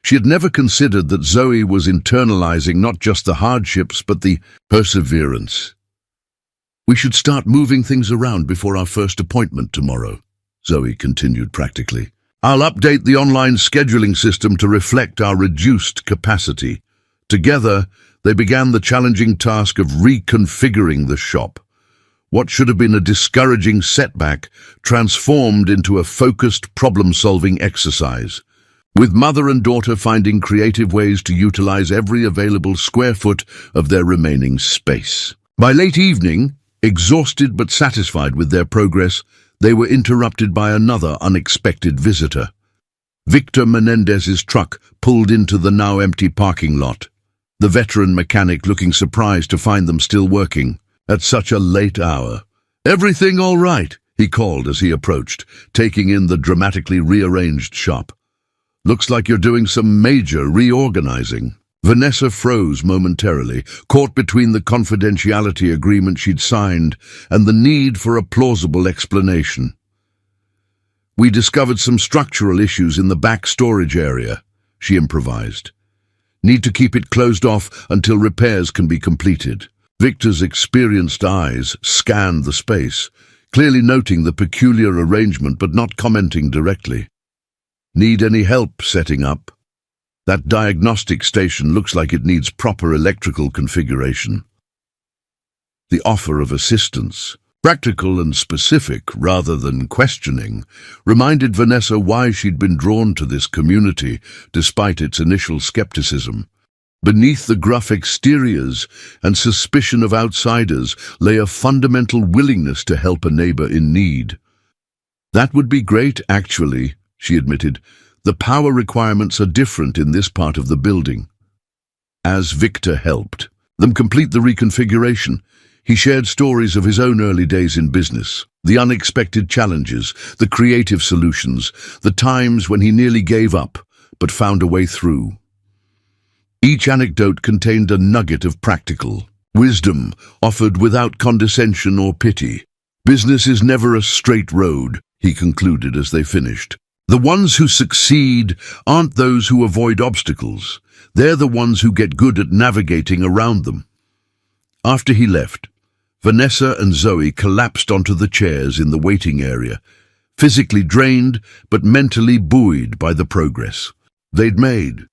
Speaker 1: She had never considered that Zoe was internalizing not just the hardships, but the perseverance. "We should start moving things around before our first appointment tomorrow," Zoe continued practically. "I'll update the online scheduling system to reflect our reduced capacity." Together, they began the challenging task of reconfiguring the shop. What should have been a discouraging setback transformed into a focused problem-solving exercise, with mother and daughter finding creative ways to utilize every available square foot of their remaining space. By late evening, exhausted but satisfied with their progress, they were interrupted by another unexpected visitor. Victor Menendez's truck pulled into the now empty parking lot, the veteran mechanic looking surprised to find them still working at such a late hour. "Everything all right?" he called as he approached, taking in the dramatically rearranged shop. "Looks like you're doing some major reorganizing." Vanessa froze momentarily, caught between the confidentiality agreement she'd signed and the need for a plausible explanation. "We discovered some structural issues in the back storage area," she improvised. "Need to keep it closed off until repairs can be completed." Victor's experienced eyes scanned the space, clearly noting the peculiar arrangement but not commenting directly. "Need any help setting up? That diagnostic station looks like it needs proper electrical configuration." The offer of assistance, practical and specific rather than questioning, reminded Vanessa why she'd been drawn to this community despite its initial skepticism. Beneath the gruff exteriors and suspicion of outsiders lay a fundamental willingness to help a neighbor in need. "That would be great, actually," she admitted. "The power requirements are different in this part of the building." As Victor helped them complete the reconfiguration, he shared stories of his own early days in business, the unexpected challenges, the creative solutions, the times when he nearly gave up but found a way through. Each anecdote contained a nugget of practical wisdom, offered without condescension or pity. "Business is never a straight road," he concluded as they finished. "The ones who succeed aren't those who avoid obstacles. They're the ones who get good at navigating around them." After he left, Vanessa and Zoe collapsed onto the chairs in the waiting area, physically drained but mentally buoyed by the progress they'd made.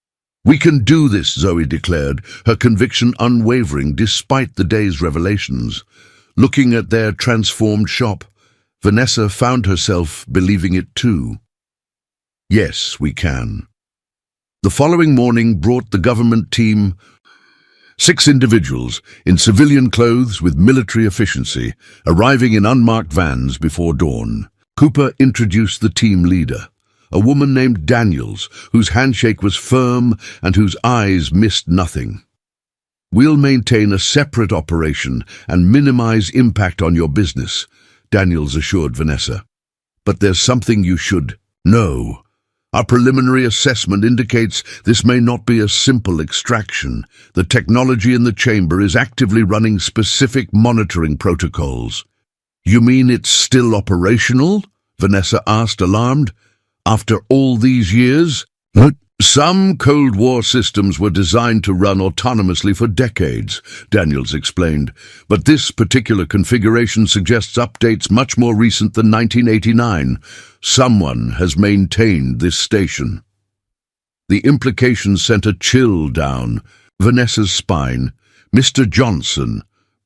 Speaker 1: "We can do this," Zoe declared, her conviction unwavering despite the day's revelations. Looking at their transformed shop, Vanessa found herself believing it too. Yes, we can. The following morning brought the government team, 6 individuals in civilian clothes with military efficiency, arriving in unmarked vans before dawn. Cooper introduced the team leader, a woman named Daniels, whose handshake was firm and whose eyes missed nothing. "We'll maintain a separate operation and minimize impact on your business," Daniels assured Vanessa. "But there's something you should know. Our preliminary assessment indicates this may not be a simple extraction. The technology in the chamber is actively running specific monitoring protocols." "You mean it's still operational?" Vanessa asked, alarmed. "After all these years?" "Some Cold War systems were designed to run autonomously for decades," Daniels explained, "but this particular configuration suggests updates much more recent than 1989. Someone has maintained this station." The implication sent a chill down Vanessa's spine. Mr. Johnson,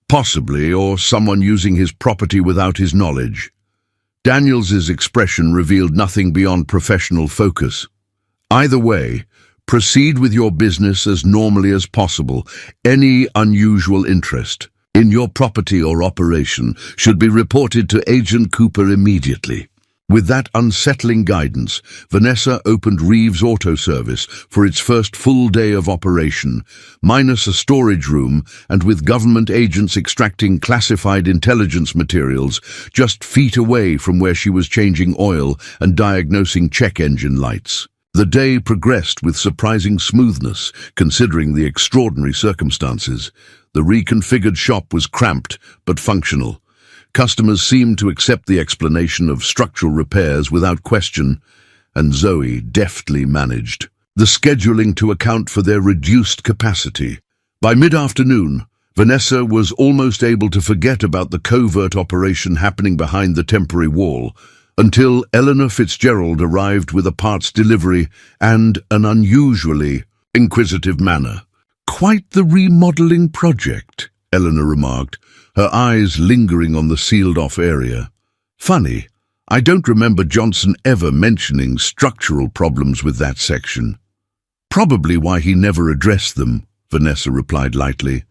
Speaker 1: possibly, or someone using his property without his knowledge. Daniels's expression revealed nothing beyond professional focus. "Either way, proceed with your business as normally as possible. Any unusual interest in your property or operation should be reported to Agent Cooper immediately." With that unsettling guidance, Vanessa opened Reeves Auto Service for its first full day of operation, minus a storage room and with government agents extracting classified intelligence materials just feet away from where she was changing oil and diagnosing check engine lights. The day progressed with surprising smoothness, considering the extraordinary circumstances. The reconfigured shop was cramped but functional. Customers seemed to accept the explanation of structural repairs without question, and Zoe deftly managed the scheduling to account for their reduced capacity. By mid-afternoon, Vanessa was almost able to forget about the covert operation happening behind the temporary wall until Eleanor Fitzgerald arrived with a parts delivery and an unusually inquisitive manner. "Quite the remodeling project," Eleanor remarked, her eyes lingering on the sealed-off area. "Funny, I don't remember Johnson ever mentioning structural problems with that section." "Probably why he never addressed them," Vanessa replied lightly.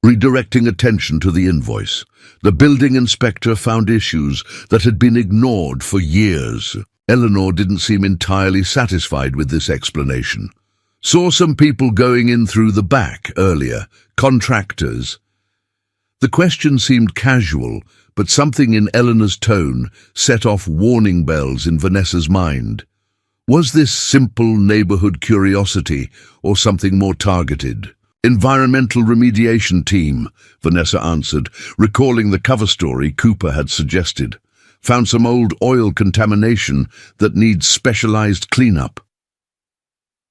Speaker 1: Redirecting attention to the invoice, the building inspector found issues that had been ignored for years. Eleanor didn't seem entirely satisfied with this explanation. "Saw some people going in through the back earlier, contractors." The question seemed casual, but something in Eleanor's tone set off warning bells in Vanessa's mind. Was this simple neighborhood curiosity or something more targeted? "Environmental remediation team," Vanessa answered, recalling the cover story Cooper had suggested. "Found some old oil contamination that needs specialized cleanup."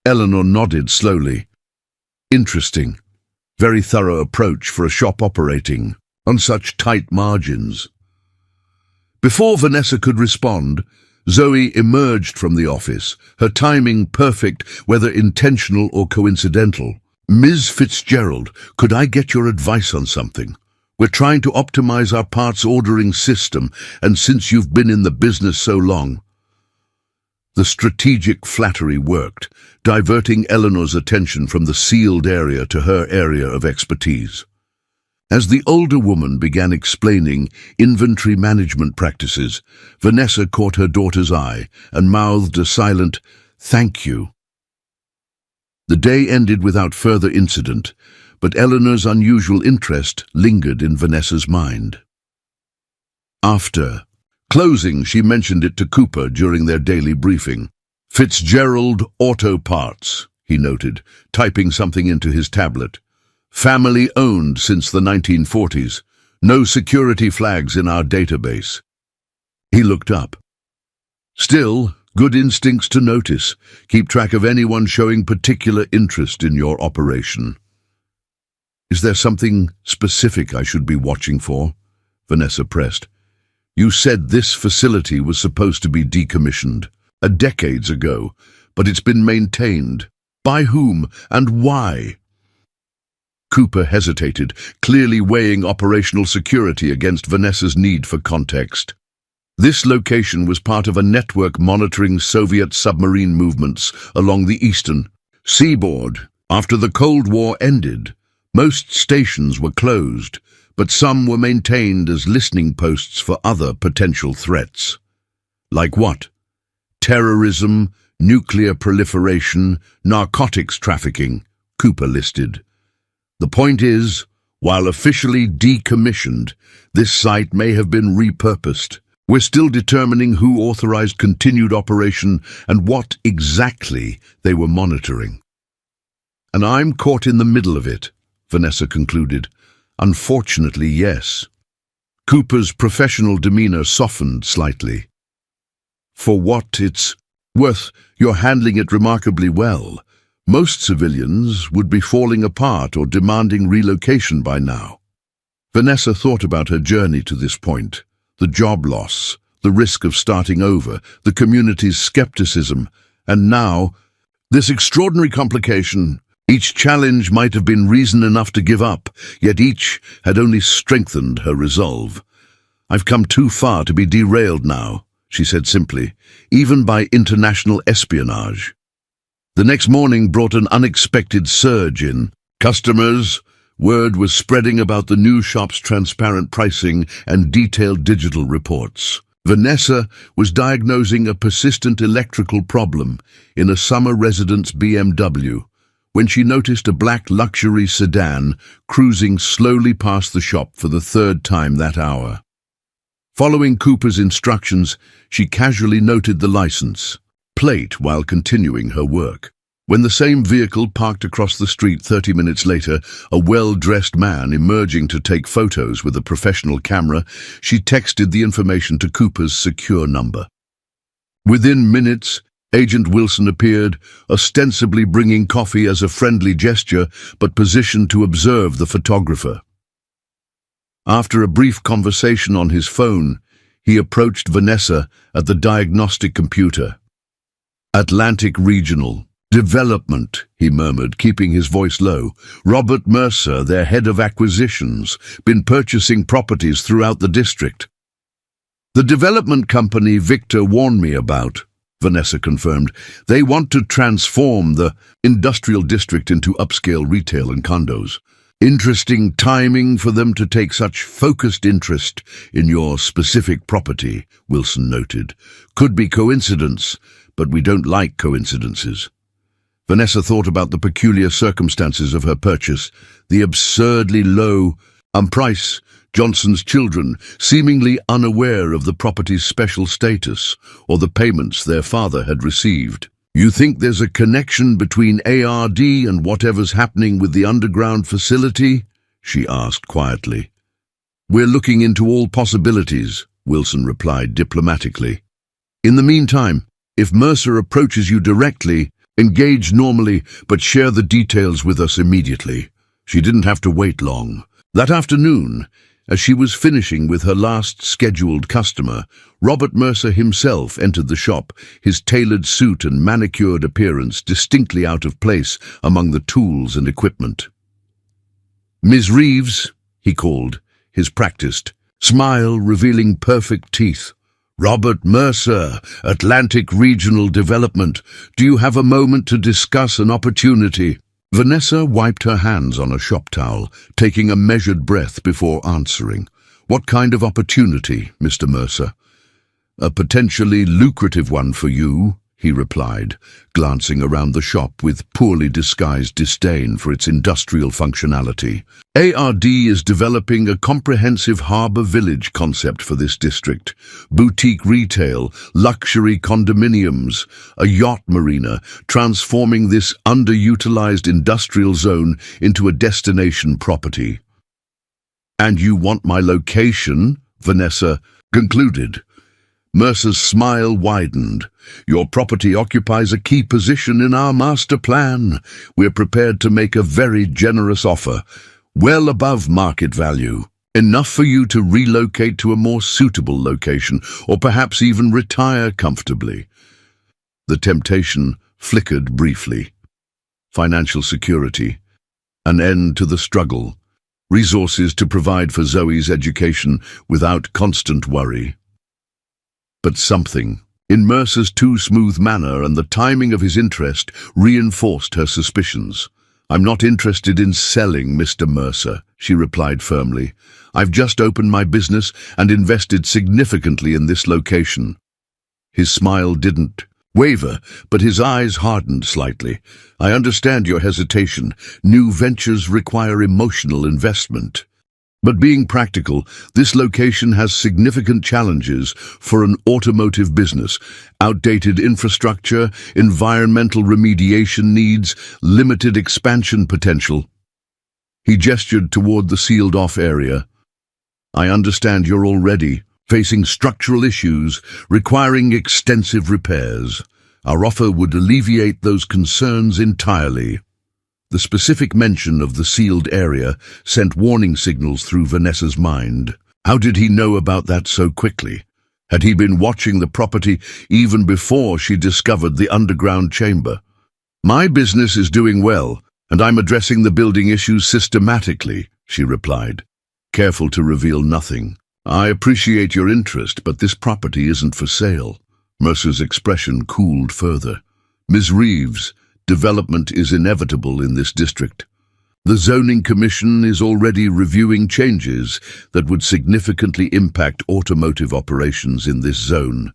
Speaker 1: Eleanor nodded slowly. "Interesting. Very thorough approach for a shop operating on such tight margins." Before Vanessa could respond, Zoe emerged from the office, her timing perfect, whether intentional or coincidental. "Ms. Fitzgerald, could I get your advice on something? We're trying to optimize our parts ordering system, and since you've been in the business so long..." The strategic flattery worked, diverting Eleanor's attention from the sealed area to her area of expertise. As the older woman began explaining inventory management practices, Vanessa caught her daughter's eye and mouthed a silent, "Thank you." The day ended without further incident, but Eleanor's unusual interest lingered in Vanessa's mind. After closing, she mentioned it to Cooper during their daily briefing. "Fitzgerald Auto Parts," he noted, typing something into his tablet. "Family-owned since the 1940s. No security flags in our database." He looked up. "Still, good instincts to notice. Keep track of anyone showing particular interest in your operation." "Is there something specific I should be watching for?" Vanessa pressed. "You said this facility was supposed to be decommissioned decades ago, but it's been maintained. By whom and why?" Cooper hesitated, clearly weighing operational security against Vanessa's need for context. "This location was part of a network monitoring Soviet submarine movements along the eastern seaboard. After the Cold War ended, most stations were closed, but some were maintained as listening posts for other potential threats." "Like what?" "Terrorism, nuclear proliferation, narcotics trafficking," Cooper listed. "The point is, while officially decommissioned, this site may have been repurposed. We're still determining who authorized continued operation and what exactly they were monitoring." "And I'm caught in the middle of it," Vanessa concluded. "Unfortunately, yes." Cooper's professional demeanor softened slightly. "For what it's worth, you're handling it remarkably well. Most civilians would be falling apart or demanding relocation by now." Vanessa thought about her journey to this point. The job loss, the risk of starting over, the community's skepticism, and now, this extraordinary complication. Each challenge might have been reason enough to give up, yet each had only strengthened her resolve. "I've come too far to be derailed now," she said simply, "even by international espionage." The next morning brought an unexpected surge in customers. Word was spreading about the new shop's transparent pricing and detailed digital reports. Vanessa was diagnosing a persistent electrical problem in a summer resident's BMW when she noticed a black luxury sedan cruising slowly past the shop for the third time that hour. Following Cooper's instructions, she casually noted the license plate while continuing her work. When the same vehicle parked across the street 30 minutes later, a well-dressed man emerging to take photos with a professional camera, she texted the information to Cooper's secure number. Within minutes, Agent Wilson appeared, ostensibly bringing coffee as a friendly gesture, but positioned to observe the photographer. After a brief conversation on his phone, he approached Vanessa at the diagnostic computer. "Atlantic Regional Development," he murmured, keeping his voice low. "Robert Mercer, their head of acquisitions, been purchasing properties throughout the district." "The development company Victor warned me about," Vanessa confirmed. "They want to transform the industrial district into upscale retail and condos. Interesting timing for them to take such focused interest in your specific property," Wilson noted. "Could be coincidence, but we don't like coincidences." Vanessa thought about the peculiar circumstances of her purchase, the absurdly low price, Johnson's children seemingly unaware of the property's special status or the payments their father had received. "You think there's a connection between ARD and whatever's happening with the underground facility?" she asked quietly. "We're looking into all possibilities," Wilson replied diplomatically. "In the meantime, if Mercer approaches you directly, engage normally, but share the details with us immediately." She didn't have to wait long. That afternoon, as she was finishing with her last scheduled customer, Robert Mercer himself entered the shop, his tailored suit and manicured appearance distinctly out of place among the tools and equipment. "Ms. Reeves," he called, his practiced smile revealing perfect teeth. "Robert Mercer, Atlantic Regional Development. Do you have a moment to discuss an opportunity?" Vanessa wiped her hands on a shop towel, taking a measured breath before answering. "What kind of opportunity, Mr. Mercer?" "A potentially lucrative one for you," he replied, glancing around the shop with poorly disguised disdain for its industrial functionality. ARD is developing a comprehensive harbour village concept for this district. Boutique retail, luxury condominiums, a yacht marina, transforming this underutilized industrial zone into a destination property. "And you want my location?" Vanessa concluded. Mercer's smile widened. "Your property occupies a key position in our master plan. We're prepared to make a very generous offer, well above market value. Enough for you to relocate to a more suitable location, or perhaps even retire comfortably." The temptation flickered briefly. Financial security, an end to the struggle, resources to provide for Zoe's education without constant worry. But something in Mercer's too smooth manner and the timing of his interest reinforced her suspicions. "I'm not interested in selling, Mr. Mercer," she replied firmly. "I've just opened my business and invested significantly in this location." His smile didn't waver, but his eyes hardened slightly. "I understand your hesitation. New ventures require emotional investment. But being practical, this location has significant challenges for an automotive business. Outdated infrastructure, environmental remediation needs, limited expansion potential." He gestured toward the sealed-off area. "I understand you're already facing structural issues requiring extensive repairs. Our offer would alleviate those concerns entirely." The specific mention of the sealed area sent warning signals through Vanessa's mind. How did he know about that so quickly? Had he been watching the property even before she discovered the underground chamber? "My business is doing well, and I'm addressing the building issues systematically," she replied, careful to reveal nothing. "I appreciate your interest, but this property isn't for sale." Mercer's expression cooled further. "Ms. Reeves, development is inevitable in this district. The Zoning Commission is already reviewing changes that would significantly impact automotive operations in this zone.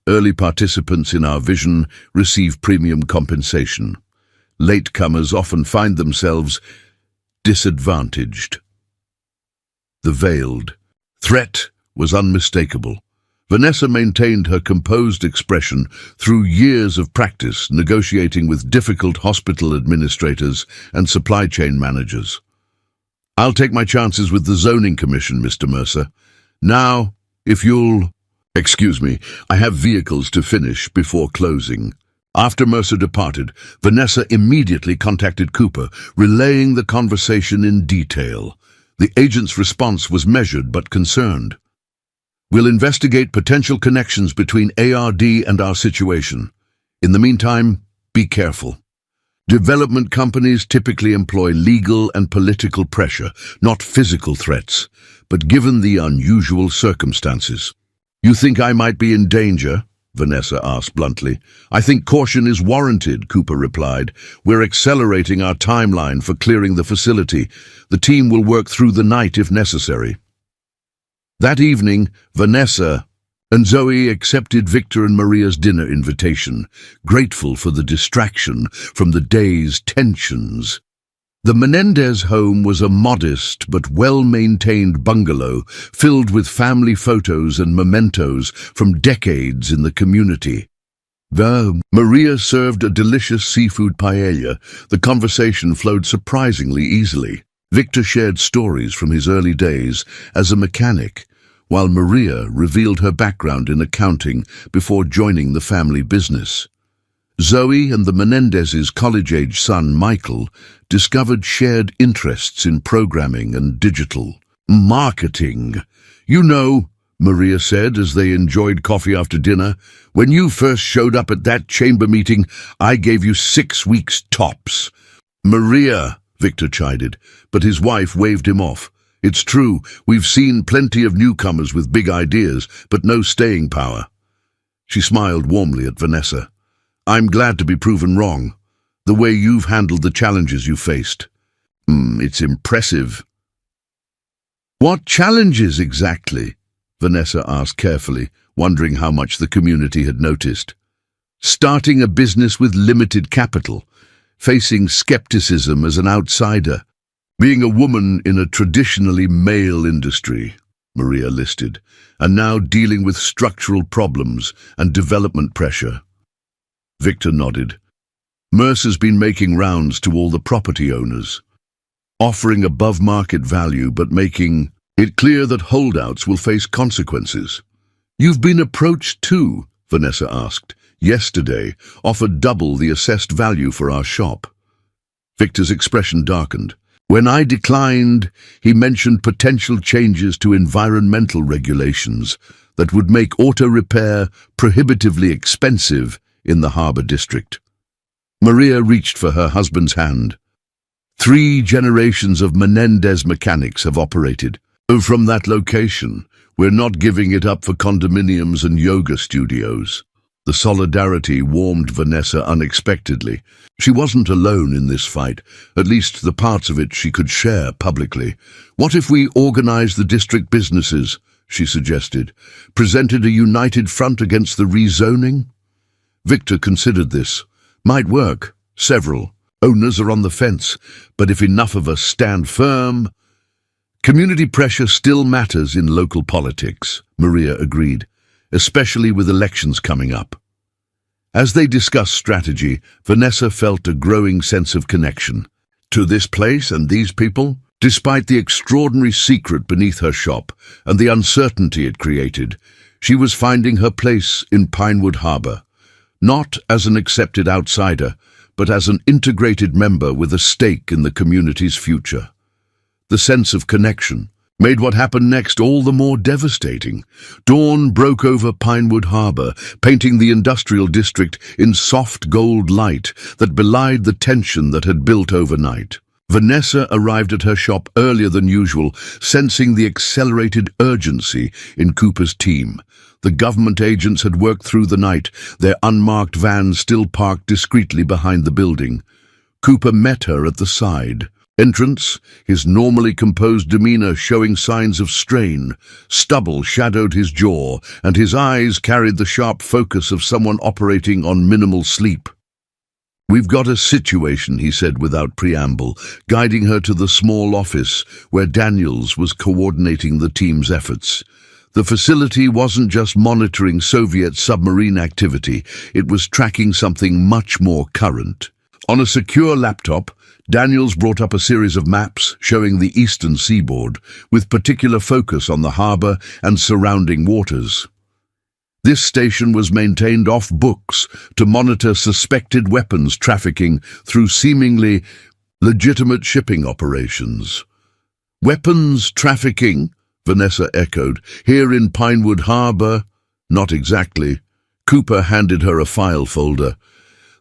Speaker 1: Early participants in our vision receive premium compensation. Latecomers often find themselves disadvantaged." The veiled threat was unmistakable. Vanessa maintained her composed expression through years of practice negotiating with difficult hospital administrators and supply chain managers. "I'll take my chances with the Zoning Commission, Mr. Mercer. Now, if you'll..." "Excuse me, I have vehicles to finish before closing." After Mercer departed, Vanessa immediately contacted Cooper, relaying the conversation in detail. The agent's response was measured but concerned. "We'll investigate potential connections between ARD and our situation. In the meantime, be careful. Development companies typically employ legal and political pressure, not physical threats, but given the unusual circumstances." "You think I might be in danger?" Vanessa asked bluntly. "I think caution is warranted," Cooper replied. "We're accelerating our timeline for clearing the facility. The team will work through the night if necessary." That evening, Vanessa and Zoe accepted Victor and Maria's dinner invitation, grateful for the distraction from the day's tensions. The Menendez home was a modest but well-maintained bungalow filled with family photos and mementos from decades in the community. Maria served a delicious seafood paella. The conversation flowed surprisingly easily. Victor shared stories from his early days as a mechanic, while Maria revealed her background in accounting before joining the family business. Zoe and the Menendez's college-age son, Michael, discovered shared interests in programming and digital marketing. "You know," Maria said as they enjoyed coffee after dinner, "when you first showed up at that chamber meeting, I gave you 6 weeks tops." "Maria," Victor chided, but his wife waved him off. "It's true, we've seen plenty of newcomers with big ideas, but no staying power." She smiled warmly at Vanessa. "I'm glad to be proven wrong. The way you've handled the challenges you faced. It's impressive." "What challenges exactly?" Vanessa asked carefully, wondering how much the community had noticed. "Starting a business with limited capital, facing skepticism as an outsider, being a woman in a traditionally male industry," Maria listed, "and now dealing with structural problems and development pressure." Victor nodded. "Mercer's been making rounds to all the property owners, offering above-market value but making it clear that holdouts will face consequences." "You've been approached too?" Vanessa asked. "Yesterday, offered double the assessed value for our shop." Victor's expression darkened. "When I declined, he mentioned potential changes to environmental regulations that would make auto repair prohibitively expensive in the harbor district." Maria reached for her husband's hand. 3 generations of Menendez mechanics have operated from that location. We're not giving it up for condominiums and yoga studios." The solidarity warmed Vanessa unexpectedly. She wasn't alone in this fight, at least the parts of it she could share publicly. "What if we organized the district businesses?" she suggested. "Presented a united front against the rezoning?" Victor considered this. "Might work. Several owners are on the fence, but if enough of us stand firm..." "Community pressure still matters in local politics," Maria agreed, "especially with elections coming up." As they discussed strategy, Vanessa felt a growing sense of connection to this place and these people. Despite the extraordinary secret beneath her shop and the uncertainty it created, she was finding her place in Pinewood Harbor, not as an accepted outsider, but as an integrated member with a stake in the community's future. The sense of connection made what happened next all the more devastating. Dawn broke over Pinewood Harbor, painting the industrial district in soft gold light that belied the tension that had built overnight. Vanessa arrived at her shop earlier than usual, sensing the accelerated urgency in Cooper's team. The government agents had worked through the night, their unmarked vans still parked discreetly behind the building. Cooper met her at the side. Entrance, his normally composed demeanor showing signs of strain. Stubble shadowed his jaw, and his eyes carried the sharp focus of someone operating on minimal sleep. "We've got a situation," he said without preamble, guiding her to the small office where Daniels was coordinating the team's efforts. The facility wasn't just monitoring Soviet submarine activity, it was tracking something much more current. On a secure laptop, Daniels brought up a series of maps showing the eastern seaboard, with particular focus on the harbor and surrounding waters. This station was maintained off books to monitor suspected weapons trafficking through seemingly legitimate shipping operations. Weapons trafficking? Vanessa echoed. Here in Pinewood Harbor? Not exactly. Cooper handed her a file folder.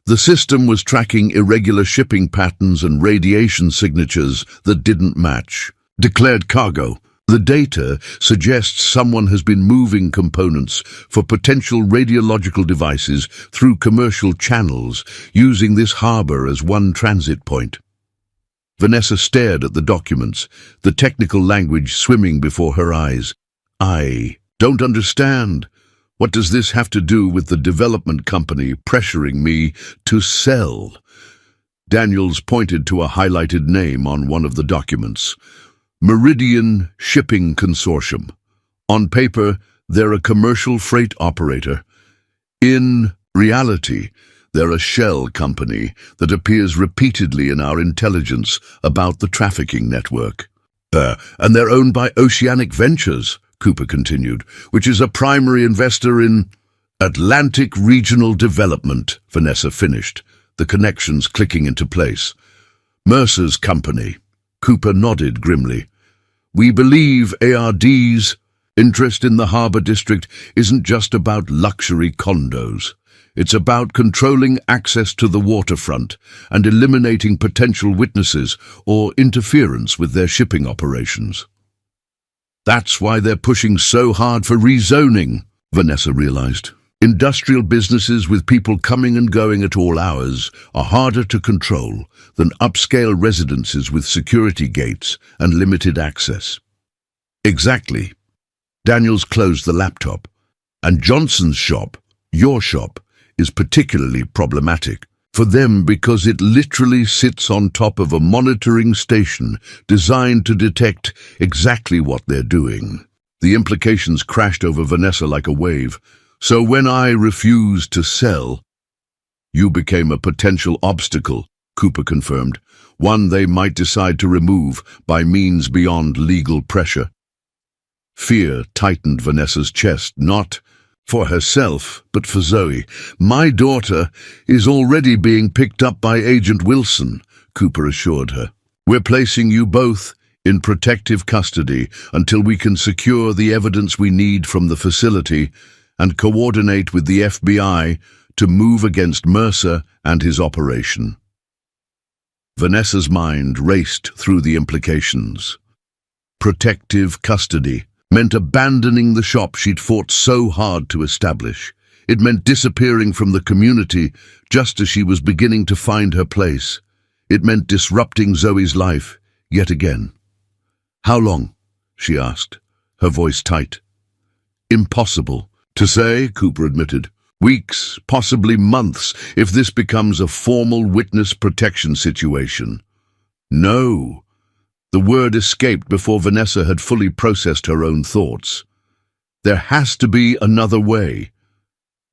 Speaker 1: The system was tracking irregular shipping patterns and radiation signatures that didn't match. Declared cargo. The data suggests someone has been moving components for potential radiological devices through commercial channels, using this harbor as one transit point. Vanessa stared at the documents, the technical language swimming before her eyes. I don't understand. What does this have to do with the development company pressuring me to sell? Daniels pointed to a highlighted name on one of the documents. Meridian Shipping Consortium. On paper, they're a commercial freight operator. In reality, they're a shell company that appears repeatedly in our intelligence about the trafficking network. And they're owned by Oceanic Ventures, Cooper continued, which is a primary investor in Atlantic Regional Development, Vanessa finished, the connections clicking into place. Mercer's company. Cooper nodded grimly. We believe ARD's interest in the Harbor District isn't just about luxury condos. It's about controlling access to the waterfront and eliminating potential witnesses or interference with their shipping operations. That's why they're pushing so hard for rezoning, Vanessa realized. Industrial businesses with people coming and going at all hours are harder to control than upscale residences with security gates and limited access. Exactly. Daniels closed the laptop. And Johnson's shop, your shop, is particularly problematic for them because it literally sits on top of a monitoring station designed to detect exactly what they're doing. The implications crashed over Vanessa like a wave. So when I refused to sell, you became a potential obstacle, Cooper confirmed, one they might decide to remove by means beyond legal pressure. Fear tightened Vanessa's chest, not for herself, but for Zoe. My daughter is already being picked up by Agent Wilson, Cooper assured her. We're placing you both in protective custody until we can secure the evidence we need from the facility and coordinate with the FBI to move against Mercer and his operation. Vanessa's mind raced through the implications. Protective custody meant abandoning the shop she'd fought so hard to establish. It meant disappearing from the community just as she was beginning to find her place. It meant disrupting Zoe's life yet again. How long? She asked, her voice tight. Impossible to say, Cooper admitted. Weeks, possibly months, if this becomes a formal witness protection situation. No. The word escaped before Vanessa had fully processed her own thoughts. There has to be another way.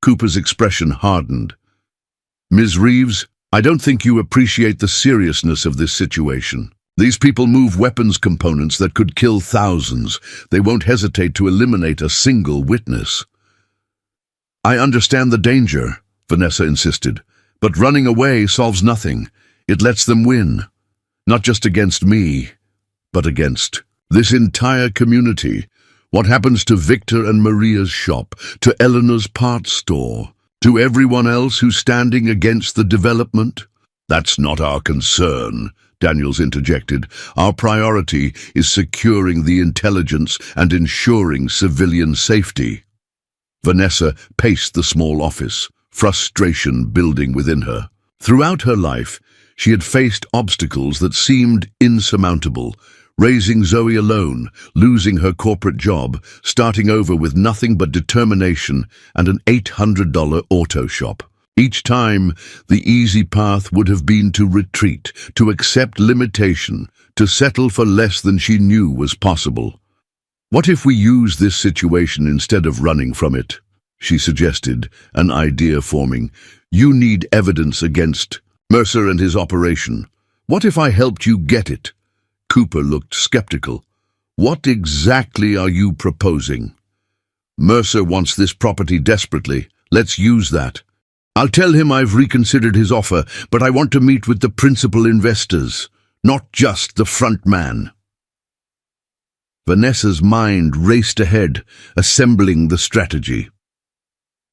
Speaker 1: Cooper's expression hardened. Ms. Reeves, I don't think you appreciate the seriousness of this situation. These people move weapons components that could kill thousands. They won't hesitate to eliminate a single witness. I understand the danger, Vanessa insisted, but running away solves nothing. It lets them win. Not just against me, but against this entire community. What happens to Victor and Maria's shop, to Eleanor's parts store, to everyone else who's standing against the development? That's not our concern, Daniels interjected. Our priority is securing the intelligence and ensuring civilian safety. Vanessa paced the small office, frustration building within her. Throughout her life, she had faced obstacles that seemed insurmountable, raising Zoe alone, losing her corporate job, starting over with nothing but determination and an $800 auto shop. Each time, the easy path would have been to retreat, to accept limitation, to settle for less than she knew was possible. What if we use this situation instead of running from it? She suggested, an idea forming. You need evidence against Mercer and his operation. What if I helped you get it? Cooper looked skeptical. What exactly are you proposing? Mercer wants this property desperately. Let's use that. I'll tell him I've reconsidered his offer, but I want to meet with the principal investors, not just the front man. Vanessa's mind raced ahead, assembling the strategy.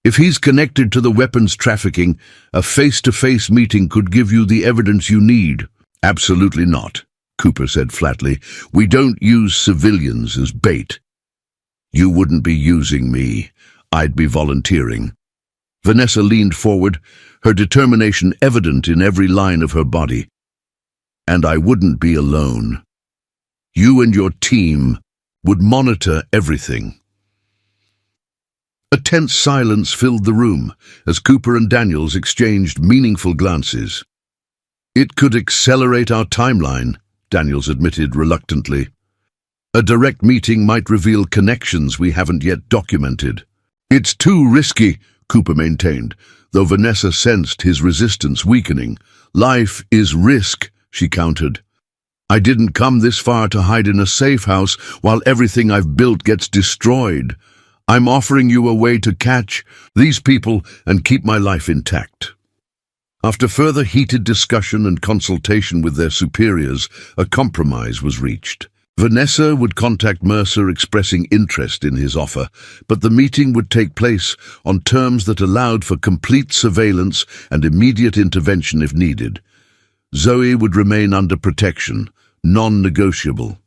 Speaker 1: If he's connected to the weapons trafficking, a face-to-face meeting could give you the evidence you need. Absolutely not, Cooper said flatly. We don't use civilians as bait. You wouldn't be using me. I'd be volunteering. Vanessa leaned forward, her determination evident in every line of her body. And I wouldn't be alone. You and your team would monitor everything. A tense silence filled the room as Cooper and Daniels exchanged meaningful glances. It could accelerate our timeline, Daniels admitted reluctantly. A direct meeting might reveal connections we haven't yet documented. It's too risky, Cooper maintained, though Vanessa sensed his resistance weakening. Life is risk, she countered. I didn't come this far to hide in a safe house while everything I've built gets destroyed. I'm offering you a way to catch these people and keep my life intact. After further heated discussion and consultation with their superiors, a compromise was reached. Vanessa would contact Mercer expressing interest in his offer, but the meeting would take place on terms that allowed for complete surveillance and immediate intervention if needed. Zoe would remain under protection, non-negotiable.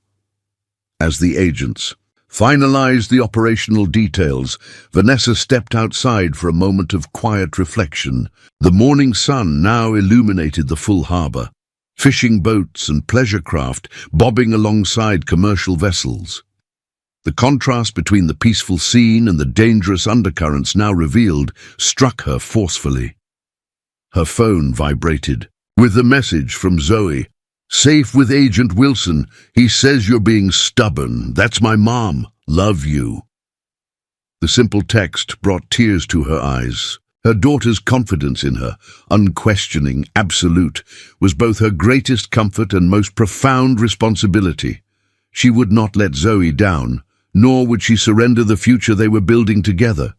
Speaker 1: As the agents finalized the operational details, Vanessa stepped outside for a moment of quiet reflection. The morning sun now illuminated the full harbor. Fishing boats and pleasure craft bobbing alongside commercial vessels. The contrast between the peaceful scene and the dangerous undercurrents now revealed struck her forcefully. Her phone vibrated, with a message from Zoe. Safe with Agent Wilson. He says you're being stubborn. That's my mom. Love you. The simple text brought tears to her eyes. Her daughter's confidence in her, unquestioning, absolute, was both her greatest comfort and most profound responsibility. She would not let Zoe down, nor would she surrender the future they were building together.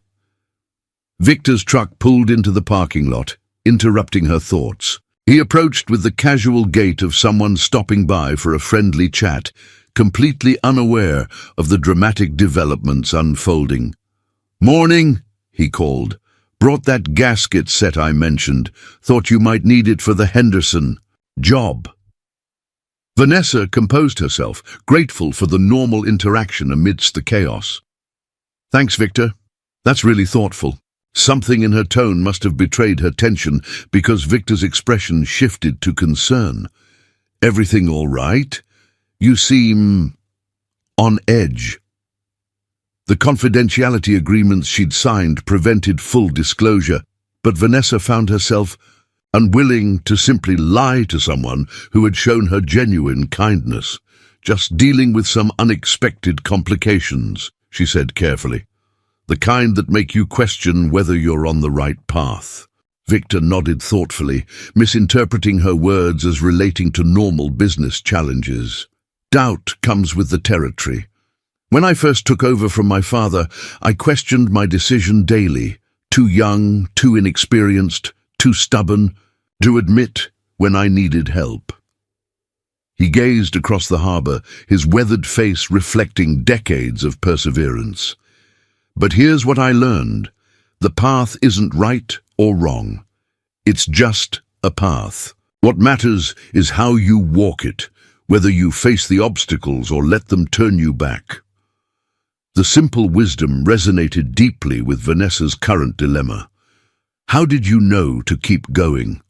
Speaker 1: Victor's truck pulled into the parking lot, interrupting her thoughts. He approached with the casual gait of someone stopping by for a friendly chat, completely unaware of the dramatic developments unfolding. "Morning," he called. "Brought that gasket set I mentioned. Thought you might need it for the Henderson job." Vanessa composed herself, grateful for the normal interaction amidst the chaos. "Thanks, Victor. That's really thoughtful." Something in her tone must have betrayed her tension because Victor's expression shifted to concern. "Everything all right? You seem on edge." The confidentiality agreements she'd signed prevented full disclosure, but Vanessa found herself unwilling to simply lie to someone who had shown her genuine kindness. "Just dealing with some unexpected complications," she said carefully. "The kind that make you question whether you're on the right path." Victor nodded thoughtfully, misinterpreting her words as relating to normal business challenges. "Doubt comes with the territory. When I first took over from my father, I questioned my decision daily. Too young, too inexperienced, too stubborn to admit when I needed help." He gazed across the harbor, his weathered face reflecting decades of perseverance. "But here's what I learned. The path isn't right or wrong. It's just a path. What matters is how you walk it, whether you face the obstacles or let them turn you back." The simple wisdom resonated deeply with Vanessa's current dilemma. "How did you know to keep going?"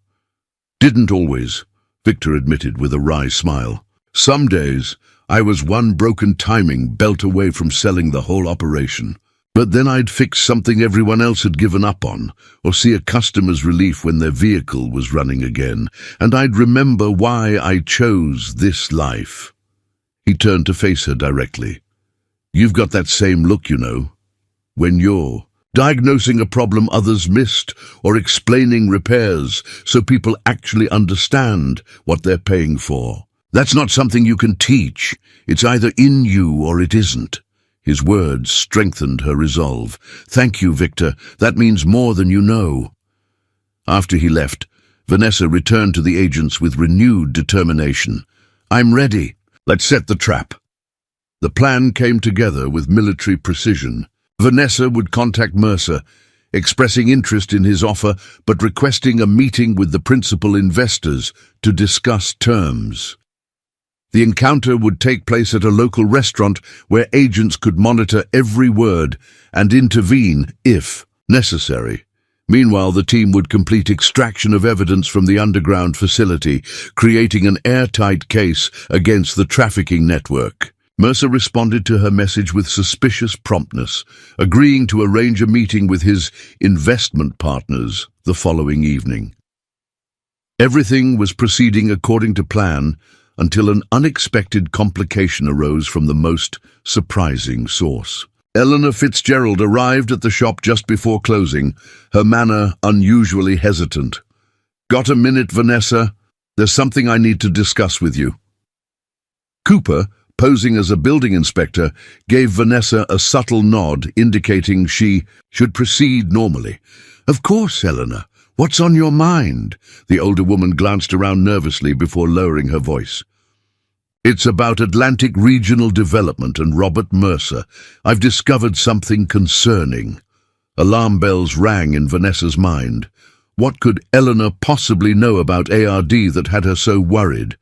Speaker 1: "Didn't always," Victor admitted with a wry smile. "Some days, I was one broken timing belt away from selling the whole operation. But then I'd fix something everyone else had given up on, or see a customer's relief when their vehicle was running again, and I'd remember why I chose this life." He turned to face her directly. "You've got that same look, you know. When you're diagnosing a problem others missed, or explaining repairs so people actually understand what they're paying for. That's not something you can teach. It's either in you or it isn't." His words strengthened her resolve. "Thank you, Victor. That means more than you know." After he left, Vanessa returned to the agents with renewed determination. "I'm ready. Let's set the trap." The plan came together with military precision. Vanessa would contact Mercer, expressing interest in his offer but requesting a meeting with the principal investors to discuss terms. The encounter would take place at a local restaurant where agents could monitor every word and intervene if necessary. Meanwhile, the team would complete extraction of evidence from the underground facility, creating an airtight case against the trafficking network. Mercer responded to her message with suspicious promptness, agreeing to arrange a meeting with his investment partners the following evening. Everything was proceeding according to plan until an unexpected complication arose from the most surprising source. Eleanor Fitzgerald arrived at the shop just before closing, her manner unusually hesitant. "Got a minute, Vanessa? There's something I need to discuss with you." Cooper, posing as a building inspector, gave Vanessa a subtle nod indicating she should proceed normally. "Of course, Eleanor. What's on your mind?" The older woman glanced around nervously before lowering her voice. "It's about Atlantic Regional Development and Robert Mercer. I've discovered something concerning." Alarm bells rang in Vanessa's mind. What could Eleanor possibly know about ARD that had her so worried?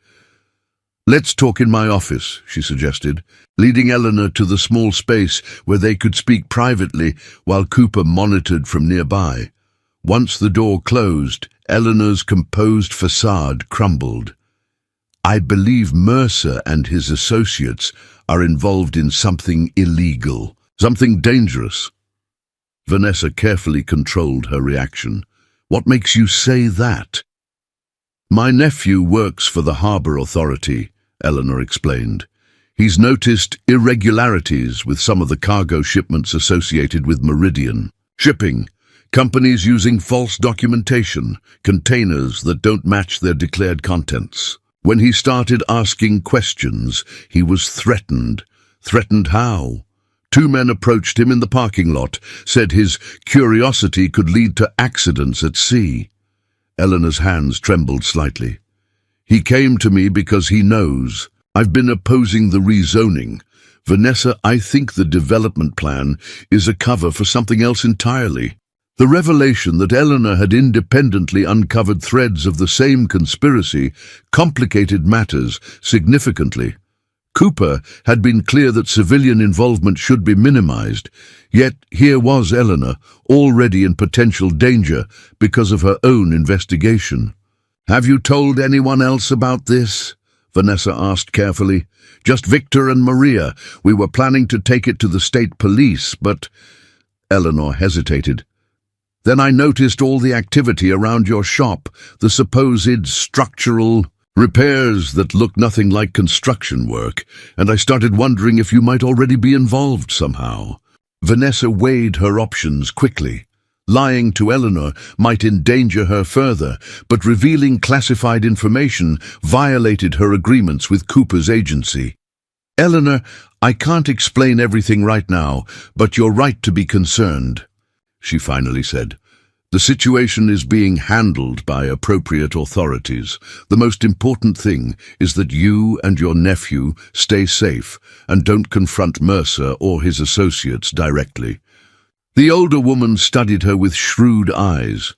Speaker 1: "Let's talk in my office," she suggested, leading Eleanor to the small space where they could speak privately while Cooper monitored from nearby. Once the door closed, Eleanor's composed facade crumbled. "I believe Mercer and his associates are involved in something illegal, something dangerous." Vanessa carefully controlled her reaction. "What makes you say that?" "My nephew works for the Harbor Authority," Eleanor explained. "He's noticed irregularities with some of the cargo shipments associated with Meridian. Shipping, companies using false documentation, containers that don't match their declared contents. When he started asking questions, he was threatened. Threatened how? 2 men approached him in the parking lot, said his curiosity could lead to accidents at sea." Eleanor's hands trembled slightly. "He came to me because he knows. I've been opposing the rezoning. Vanessa, I think the development plan is a cover for something else entirely." The revelation that Eleanor had independently uncovered threads of the same conspiracy complicated matters significantly. Cooper had been clear that civilian involvement should be minimized, yet here was Eleanor, already in potential danger because of her own investigation. "Have you told anyone else about this?" Vanessa asked carefully. "Just Victor and Maria. We were planning to take it to the state police, but—" Eleanor hesitated. "Then I noticed all the activity around your shop, the supposed structural repairs that look nothing like construction work, and I started wondering if you might already be involved somehow." Vanessa weighed her options quickly. Lying to Eleanor might endanger her further, but revealing classified information violated her agreements with Cooper's agency. "Eleanor, I can't explain everything right now, but you're right to be concerned," she finally said. "The situation is being handled by appropriate authorities. The most important thing is that you and your nephew stay safe and don't confront Mercer or his associates directly." The older woman studied her with shrewd eyes.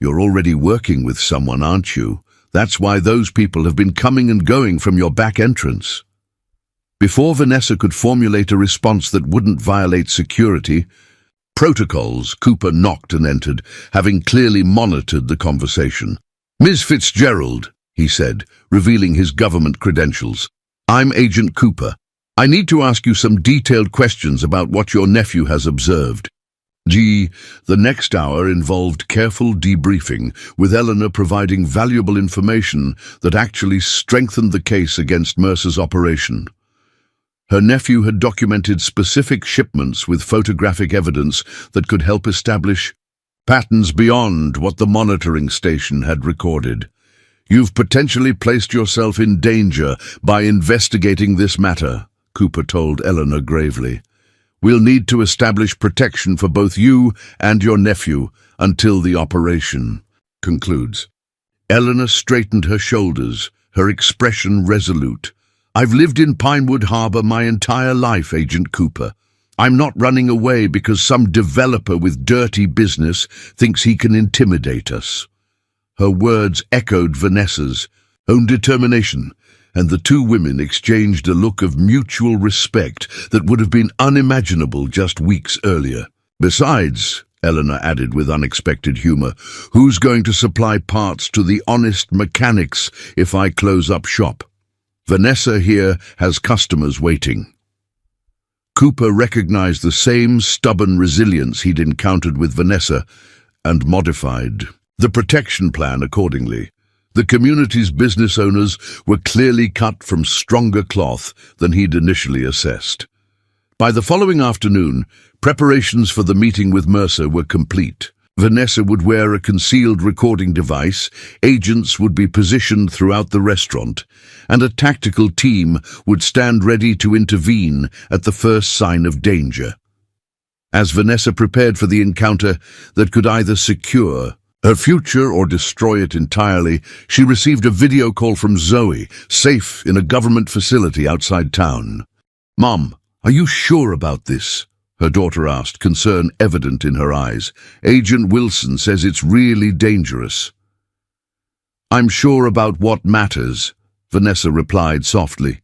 Speaker 1: "You're already working with someone, aren't you? That's why those people have been coming and going from your back entrance." Before Vanessa could formulate a response that wouldn't violate security protocols, Cooper knocked and entered, having clearly monitored the conversation. "Ms. Fitzgerald," he said, revealing his government credentials. "I'm Agent Cooper. I need to ask you some detailed questions about what your nephew has observed." The next hour involved careful debriefing, with Eleanor providing valuable information that actually strengthened the case against Mercer's operation. Her nephew had documented specific shipments with photographic evidence that could help establish patterns beyond what the monitoring station had recorded. "You've potentially placed yourself in danger by investigating this matter," Cooper told Eleanor gravely. We'll need to establish protection for both you and your nephew until the operation concludes. Eleanor straightened her shoulders, her expression resolute. I've lived in Pinewood Harbor my entire life, Agent Cooper. I'm not running away because some developer with dirty business thinks he can intimidate us. Her words echoed Vanessa's own determination, and the two women exchanged a look of mutual respect that would have been unimaginable just weeks earlier. Besides, Eleanor added with unexpected humor, who's going to supply parts to the honest mechanics if I close up shop? Vanessa here has customers waiting. Cooper recognized the same stubborn resilience he'd encountered with Vanessa and modified the protection plan accordingly. The community's business owners were clearly cut from stronger cloth than he'd initially assessed. By the following afternoon, preparations for the meeting with Mercer were complete. Vanessa would wear a concealed recording device, agents would be positioned throughout the restaurant, and a tactical team would stand ready to intervene at the first sign of danger. As Vanessa prepared for the encounter that could either secure her future or destroy it entirely, she received a video call from Zoe, safe in a government facility outside town. "Mom, are you sure about this?" her daughter asked, concern evident in her eyes. "Agent Wilson says it's really dangerous." "I'm sure about what matters," Vanessa replied softly.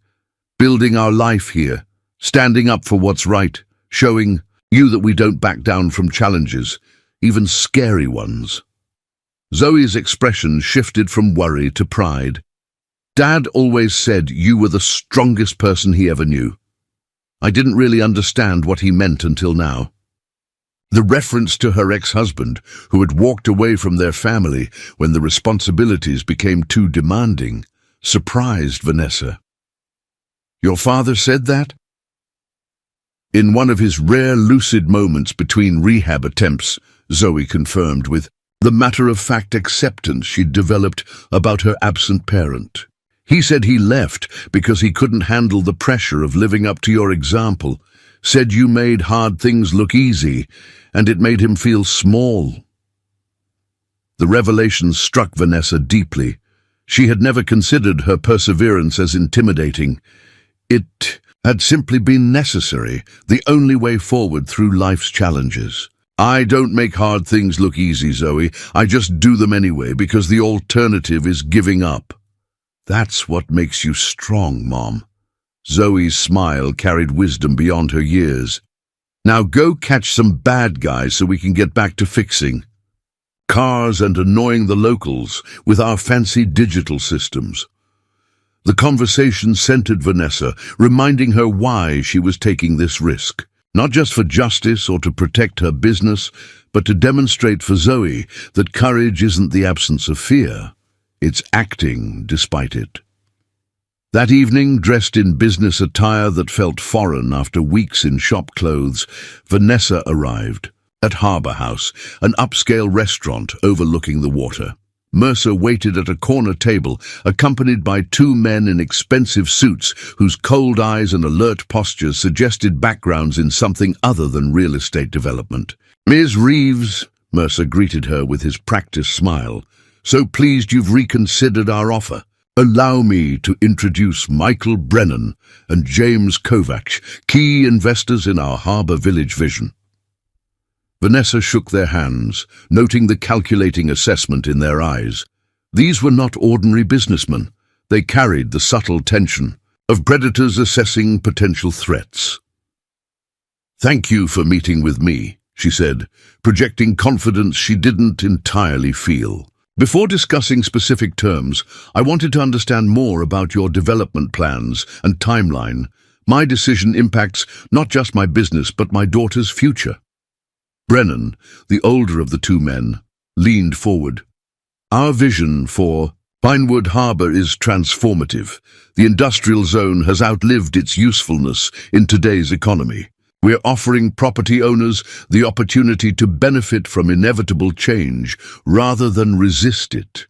Speaker 1: "Building our life here, standing up for what's right, showing you that we don't back down from challenges, even scary ones." Zoe's expression shifted from worry to pride. "Dad always said you were the strongest person he ever knew. I didn't really understand what he meant until now." The reference to her ex-husband, who had walked away from their family when the responsibilities became too demanding, surprised Vanessa. "Your father said that?" In one of his rare lucid moments between rehab attempts, Zoe confirmed with the matter-of-fact acceptance she'd developed about her absent parent. "He said he left because he couldn't handle the pressure of living up to your example, said you made hard things look easy, and it made him feel small." The revelation struck Vanessa deeply. She had never considered her perseverance as intimidating. It had simply been necessary, the only way forward through life's challenges. "I don't make hard things look easy, Zoe. I just do them anyway because the alternative is giving up." "That's what makes you strong, Mom." Zoe's smile carried wisdom beyond her years. "Now go catch some bad guys so we can get back to fixing cars and annoying the locals with our fancy digital systems." The conversation centered Vanessa, reminding her why she was taking this risk. Not just for justice or to protect her business, but to demonstrate for Zoe that courage isn't the absence of fear. It's acting despite it. That evening, dressed in business attire that felt foreign after weeks in shop clothes, Vanessa arrived at Harbour House, an upscale restaurant overlooking the water. Mercer waited at a corner table, accompanied by two men in expensive suits whose cold eyes and alert postures suggested backgrounds in something other than real estate development. "Ms. Reeves," Mercer greeted her with his practiced smile, "so pleased you've reconsidered our offer. Allow me to introduce Michael Brennan and James Kovacs, key investors in our Harbour Village vision." Vanessa shook their hands, noting the calculating assessment in their eyes. These were not ordinary businessmen. They carried the subtle tension of predators assessing potential threats. "Thank you for meeting with me," she said, projecting confidence she didn't entirely feel. "Before discussing specific terms, I wanted to understand more about your development plans and timeline. My decision impacts not just my business, but my daughter's future." Brennan, the older of the two men, leaned forward. "Our vision for Pinewood Harbor is transformative. The industrial zone has outlived its usefulness in today's economy. We're offering property owners the opportunity to benefit from inevitable change rather than resist it."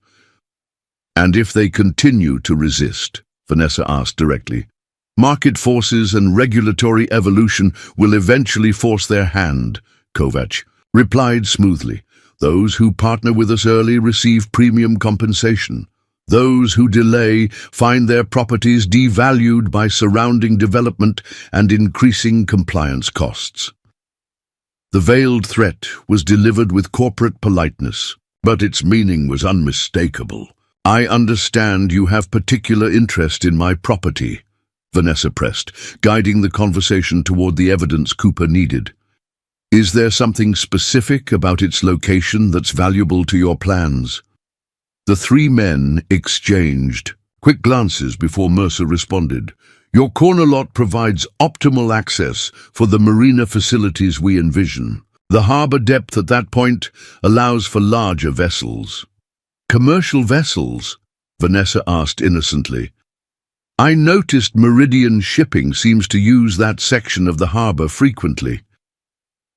Speaker 1: "And if they continue to resist?" Vanessa asked directly. Market forces and regulatory evolution will eventually force their hand, Kovac replied smoothly. Those who partner with us early receive premium compensation. Those who delay find their properties devalued by surrounding development and increasing compliance costs. The veiled threat was delivered with corporate politeness, but its meaning was unmistakable. I understand you have particular interest in my property, Vanessa pressed, guiding the conversation toward the evidence Cooper needed. Is there something specific about its location that's valuable to your plans? The three men exchanged quick glances before Mercer responded. Your corner lot provides optimal access for the marina facilities we envision. The harbor depth at that point allows for larger vessels. Commercial vessels? Vanessa asked innocently. I noticed Meridian Shipping seems to use that section of the harbor frequently.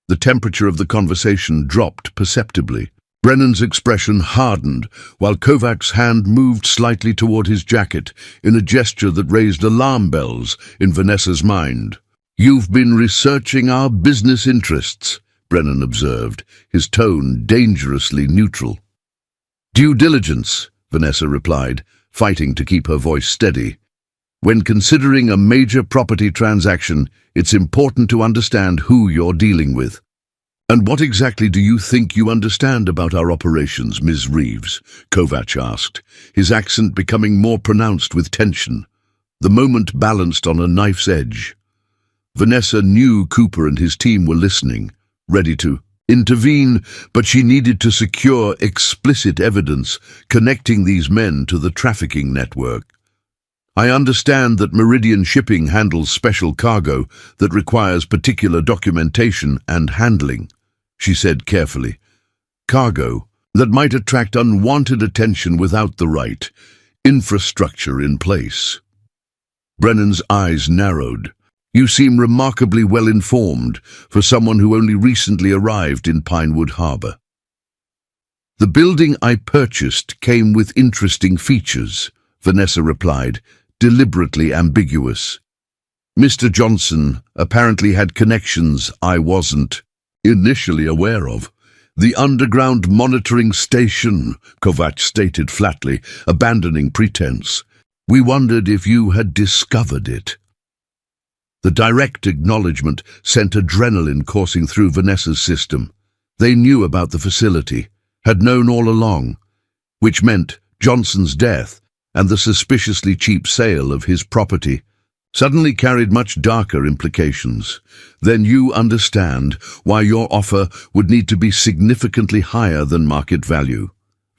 Speaker 1: The temperature of the conversation dropped perceptibly. Brennan's expression hardened, while Kovac's hand moved slightly toward his jacket in a gesture that raised alarm bells in Vanessa's mind. You've been researching our business interests, Brennan observed, his tone dangerously neutral. Due diligence, Vanessa replied, fighting to keep her voice steady. When considering a major property transaction, it's important to understand who you're dealing with. And what exactly do you think you understand about our operations, Ms. Reeves? Kovac asked, his accent becoming more pronounced with tension. The moment balanced on a knife's edge. Vanessa knew Cooper and his team were listening, ready to intervene, but she needed to secure explicit evidence connecting these men to the trafficking network. I understand that Meridian Shipping handles special cargo that requires particular documentation and handling, she said carefully. Cargo that might attract unwanted attention without the right infrastructure in place. Brennan's eyes narrowed. You seem remarkably well informed for someone who only recently arrived in Pinewood Harbor. The building I purchased came with interesting features, Vanessa replied, deliberately ambiguous. Mr. Johnson apparently had connections I wasn't initially aware of. The underground monitoring station, Kovac stated flatly, abandoning pretense. We wondered if you had discovered it. The direct acknowledgement sent adrenaline coursing through Vanessa's system. They knew about the facility, had known all along, which meant Johnson's death and the suspiciously cheap sale of his property suddenly carried much darker implications. Then you understand why your offer would need to be significantly higher than market value,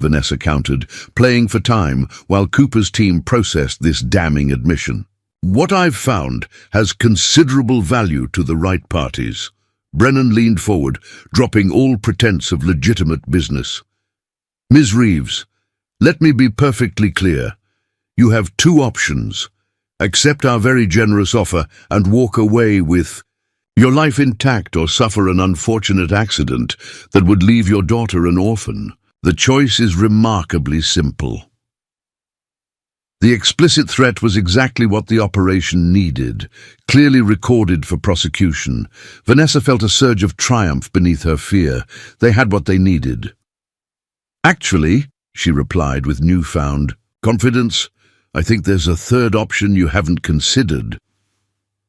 Speaker 1: Vanessa countered, playing for time while Cooper's team processed this damning admission. What I've found has considerable value to the right parties. Brennan leaned forward, dropping all pretense of legitimate business. Ms. Reeves, let me be perfectly clear. You have two options. Accept our very generous offer and walk away with your life intact or suffer an unfortunate accident that would leave your daughter an orphan. The choice is remarkably simple. The explicit threat was exactly what the operation needed, clearly recorded for prosecution. Vanessa felt a surge of triumph beneath her fear. They had what they needed. Actually, she replied with newfound confidence, I think there's a third option you haven't considered.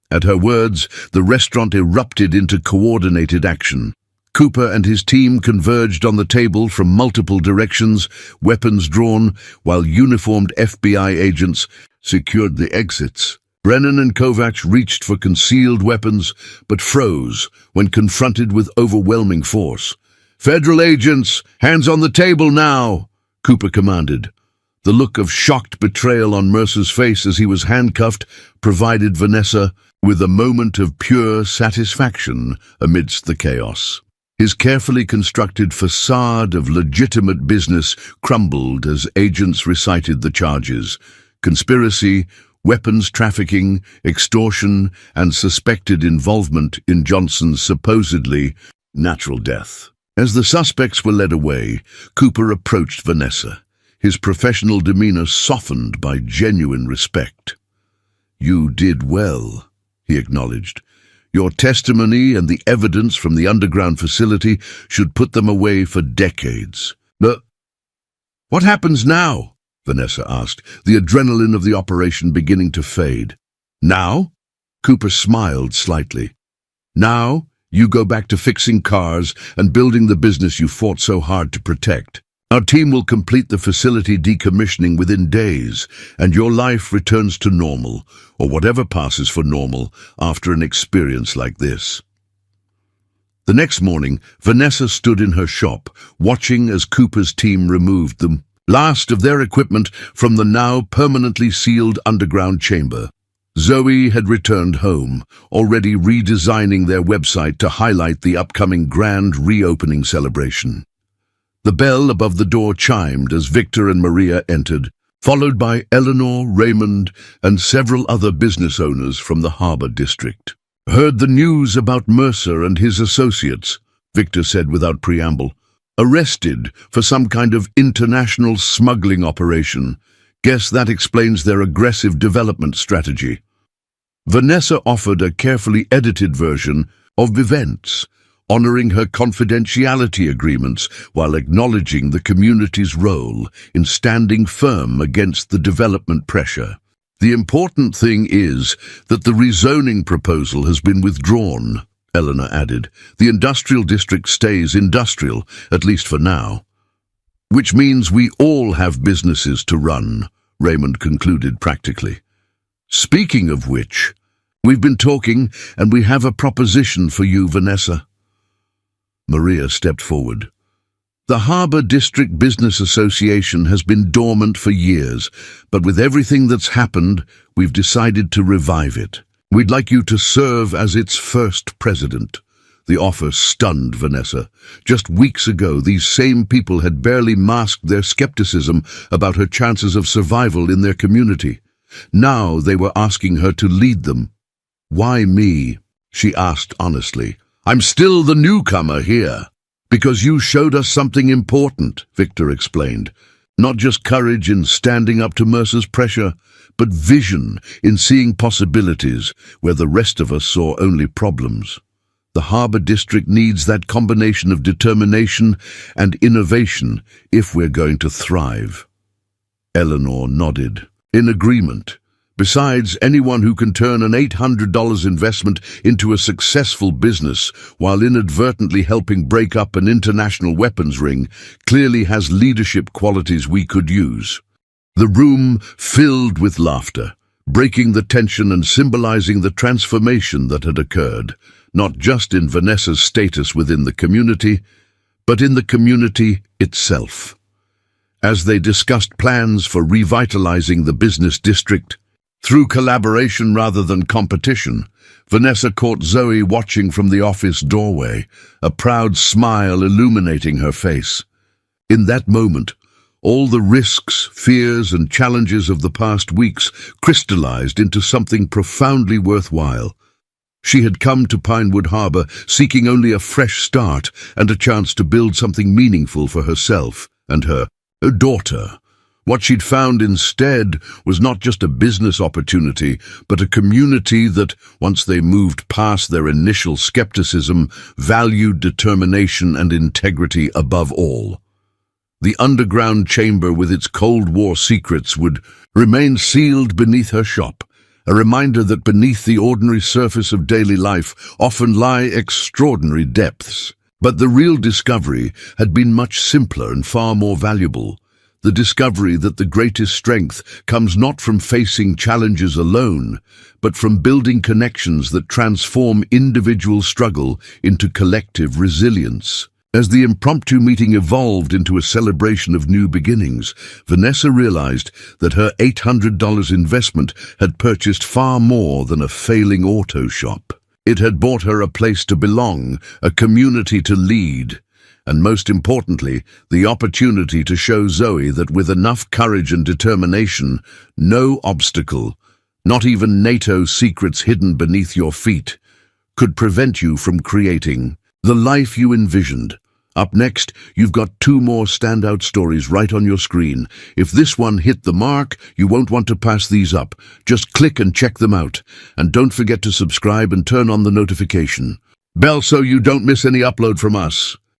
Speaker 1: At her words, the restaurant erupted into coordinated action. Cooper and his team converged on the table from multiple directions, weapons drawn, while uniformed FBI agents secured the exits. Brennan and Kovac reached for concealed weapons, but froze when confronted with overwhelming force. Federal agents, hands on the table now, Cooper commanded. The look of shocked betrayal on Mercer's face as he was handcuffed provided Vanessa with a moment of pure satisfaction amidst the chaos. His carefully constructed facade of legitimate business crumbled as agents recited the charges: conspiracy, weapons trafficking, extortion, and suspected involvement in Johnson's supposedly natural death. As the suspects were led away, Cooper approached Vanessa, his professional demeanor softened by genuine respect. "You did well," he acknowledged. "Your testimony and the evidence from the underground facility should put them away for decades." "But what happens now?" Vanessa asked, the adrenaline of the operation beginning to fade. "Now?" Cooper smiled slightly. "Now, you go back to fixing cars and building the business you fought so hard to protect. Our team will complete the facility decommissioning within days, and your life returns to normal, or whatever passes for normal, after an experience like this." The next morning, Vanessa stood in her shop, watching as Cooper's team removed the last of their equipment from the now permanently sealed underground chamber. Zoe had returned home, already redesigning their website to highlight the upcoming grand reopening celebration. The bell above the door chimed as Victor and Maria entered, followed by Eleanor, Raymond, and several other business owners from the Harbor District. "Heard the news about Mercer and his associates," Victor said without preamble. "Arrested for some kind of international smuggling operation. Guess that explains their aggressive development strategy." Vanessa offered a carefully edited version of events, honoring her confidentiality agreements while acknowledging the community's role in standing firm against the development pressure. "The important thing is that the rezoning proposal has been withdrawn," Eleanor added. "The industrial district stays industrial, at least for now." "Which means we all have businesses to run," Raymond concluded practically. "Speaking of which, we've been talking and we have a proposition for you, Vanessa." Maria stepped forward. "The Harbor District Business Association has been dormant for years, but with everything that's happened, we've decided to revive it. We'd like you to serve as its first president." The offer stunned Vanessa. Just weeks ago, these same people had barely masked their skepticism about her chances of survival in their community. Now they were asking her to lead them. "Why me?" she asked honestly. "I'm still the newcomer here." "Because you showed us something important," Victor explained. "Not just courage in standing up to Mercer's pressure, but vision in seeing possibilities where the rest of us saw only problems. The Harbor District needs that combination of determination and innovation if we're going to thrive." Eleanor nodded, in agreement. Besides, anyone who can turn an $800 investment into a successful business while inadvertently helping break up an international weapons ring clearly has leadership qualities we could use. The room filled with laughter, breaking the tension and symbolizing the transformation that had occurred, not just in Vanessa's status within the community, but in the community itself. As they discussed plans for revitalizing the business district, through collaboration rather than competition, Vanessa caught Zoe watching from the office doorway, a proud smile illuminating her face. In that moment, all the risks, fears, and challenges of the past weeks crystallized into something profoundly worthwhile. She had come to Pinewood Harbor seeking only a fresh start and a chance to build something meaningful for herself and her daughter. What she'd found instead was not just a business opportunity, but a community that, once they moved past their initial skepticism, valued determination and integrity above all. The underground chamber with its Cold War secrets would remain sealed beneath her shop, a reminder that beneath the ordinary surface of daily life often lie extraordinary depths. But the real discovery had been much simpler and far more valuable. The discovery that the greatest strength comes not from facing challenges alone, but from building connections that transform individual struggle into collective resilience. As the impromptu meeting evolved into a celebration of new beginnings, Vanessa realized that her $800 investment had purchased far more than a failing auto shop. It had bought her a place to belong, a community to lead, and most importantly, the opportunity to show Zoe that with enough courage and determination, no obstacle, not even NATO secrets hidden beneath your feet, could prevent you from creating the life you envisioned. Up next, you've got two more standout stories right on your screen. If this one hit the mark, you won't want to pass these up. Just click and check them out. And don't forget to subscribe and turn on the notification bell so you don't miss any upload from us.